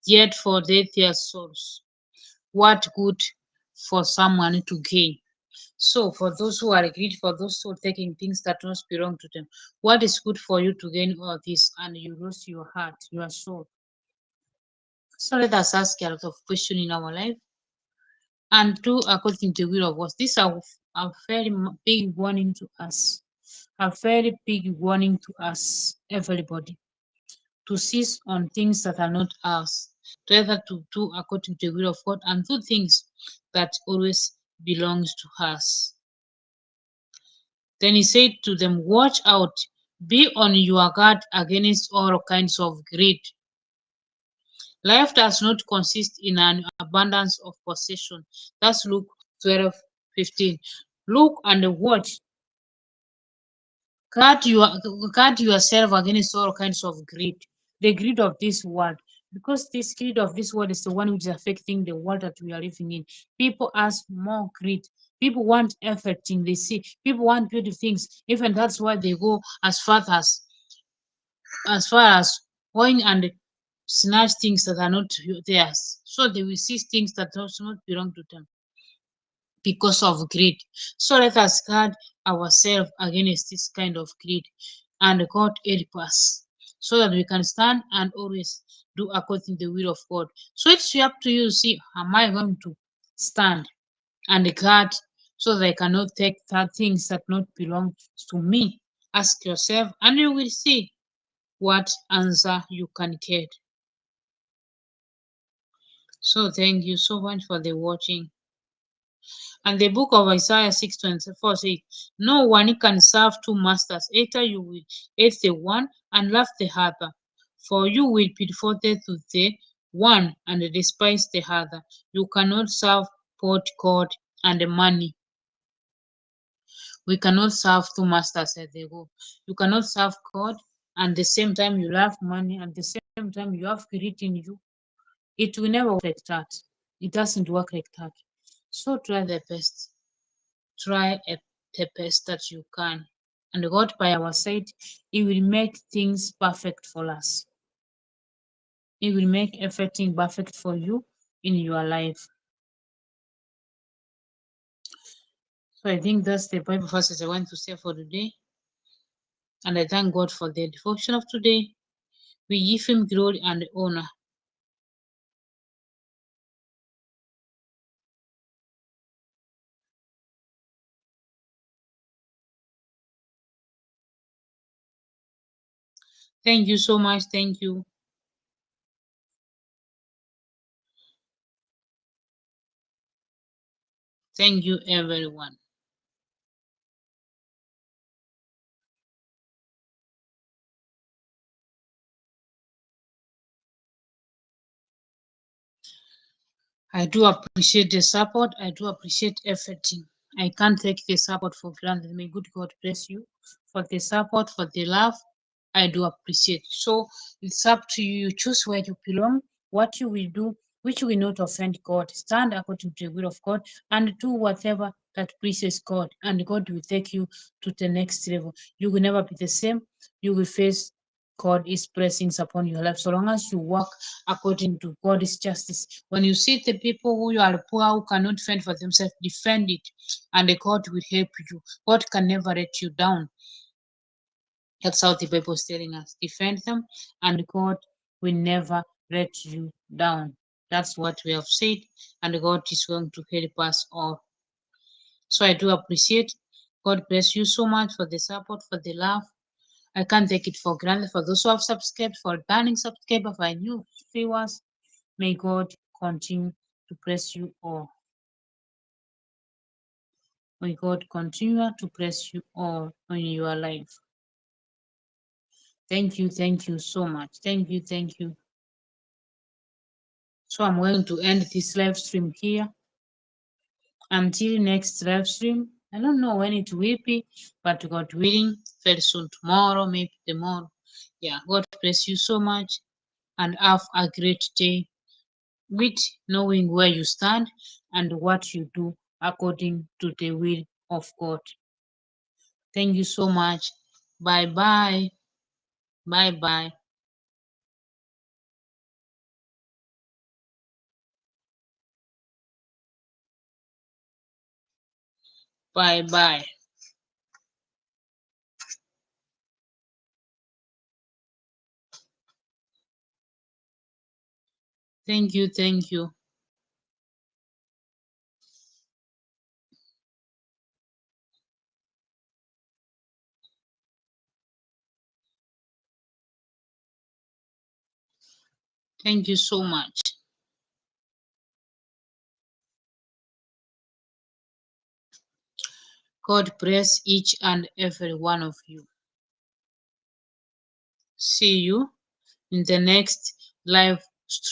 S1: yet forget their souls? What good for someone to gain? So, for those who are greedy, for those who are taking things that don't belong to them, what is good for you to gain all this and you lose your heart, your soul? So, let us ask a lot of questions in our life and do according to the will of God. These are a very big warning to us, a very big warning to us, everybody, to cease on things that are not ours, rather to do according to the will of God and do things that always belongs to us. Then he said to them, watch out, be on your guard against all kinds of greed. Life does not consist in an abundance of possession. That's Luke 12:15. Look and watch. Guard, guard yourself against all kinds of greed. The greed of this world. Because this greed of this world is the one which is affecting the world that we are living in. People ask more greed. People want everything they see. People want beautiful things. Even that's why they go as far as going and snatch things that are not theirs. So they will seize things that does not belong to them because of greed. So let us guard ourselves against this kind of greed, and God help us so that we can stand and always do according to the will of God. So it's up to you. See, am I going to stand and guard so that I cannot take that things that not belong to me? Ask yourself, and you will see what answer you can get. So thank you so much for the watching. And the book of Isaiah 6:24 says, no one can serve two masters. Either you will hate the one and love the other, for you will be devoted to the one and despise the other. You cannot serve both God and money. We cannot serve two masters at the go. You cannot serve God and the same time you love money and the same time you have greed in you. It will never work like that. It doesn't work like that. So try the best. Try the best that you can. And God by our side, He will make things perfect for us. He will make everything perfect for you in your life. So I think that's the Bible verses I want to say for today. And I thank God for the devotion of today. We give Him glory and honor. Thank you so much. Thank you. Thank you, everyone. I do appreciate the support. I do appreciate everything. I can't take the support for granted. May good God bless you for the support, for the love. I do appreciate. So it's up to you. You choose where you belong, what you will do, which will not offend God. Stand according to the will of God and do whatever that pleases God. And God will take you to the next level. You will never be the same. You will face God's blessings upon your life. So long as you walk according to God's justice. When you see the people who are poor, who cannot fend for themselves, defend it, and God will help you. God can never let you down. That's how the Bible is telling us. Defend them, and God will never let you down. That's what we have said, and God is going to help us all. So I do appreciate. God bless you so much for the support, for the love. I can't take it for granted. For those who have subscribed, for returning subscriber, for new viewers, may God continue to bless you all. May God continue to bless you all in your life. Thank you so much. Thank you. So I'm going to end this live stream here. Until next live stream. I don't know when it will be, but God willing, very soon tomorrow, maybe tomorrow. Yeah, God bless you so much and have a great day with knowing where you stand and what you do according to the will of God. Thank you so much. Bye bye. Bye bye. Bye bye. Thank you. Thank you. Thank you so much. God bless each and every one of you. See you in the next live stream.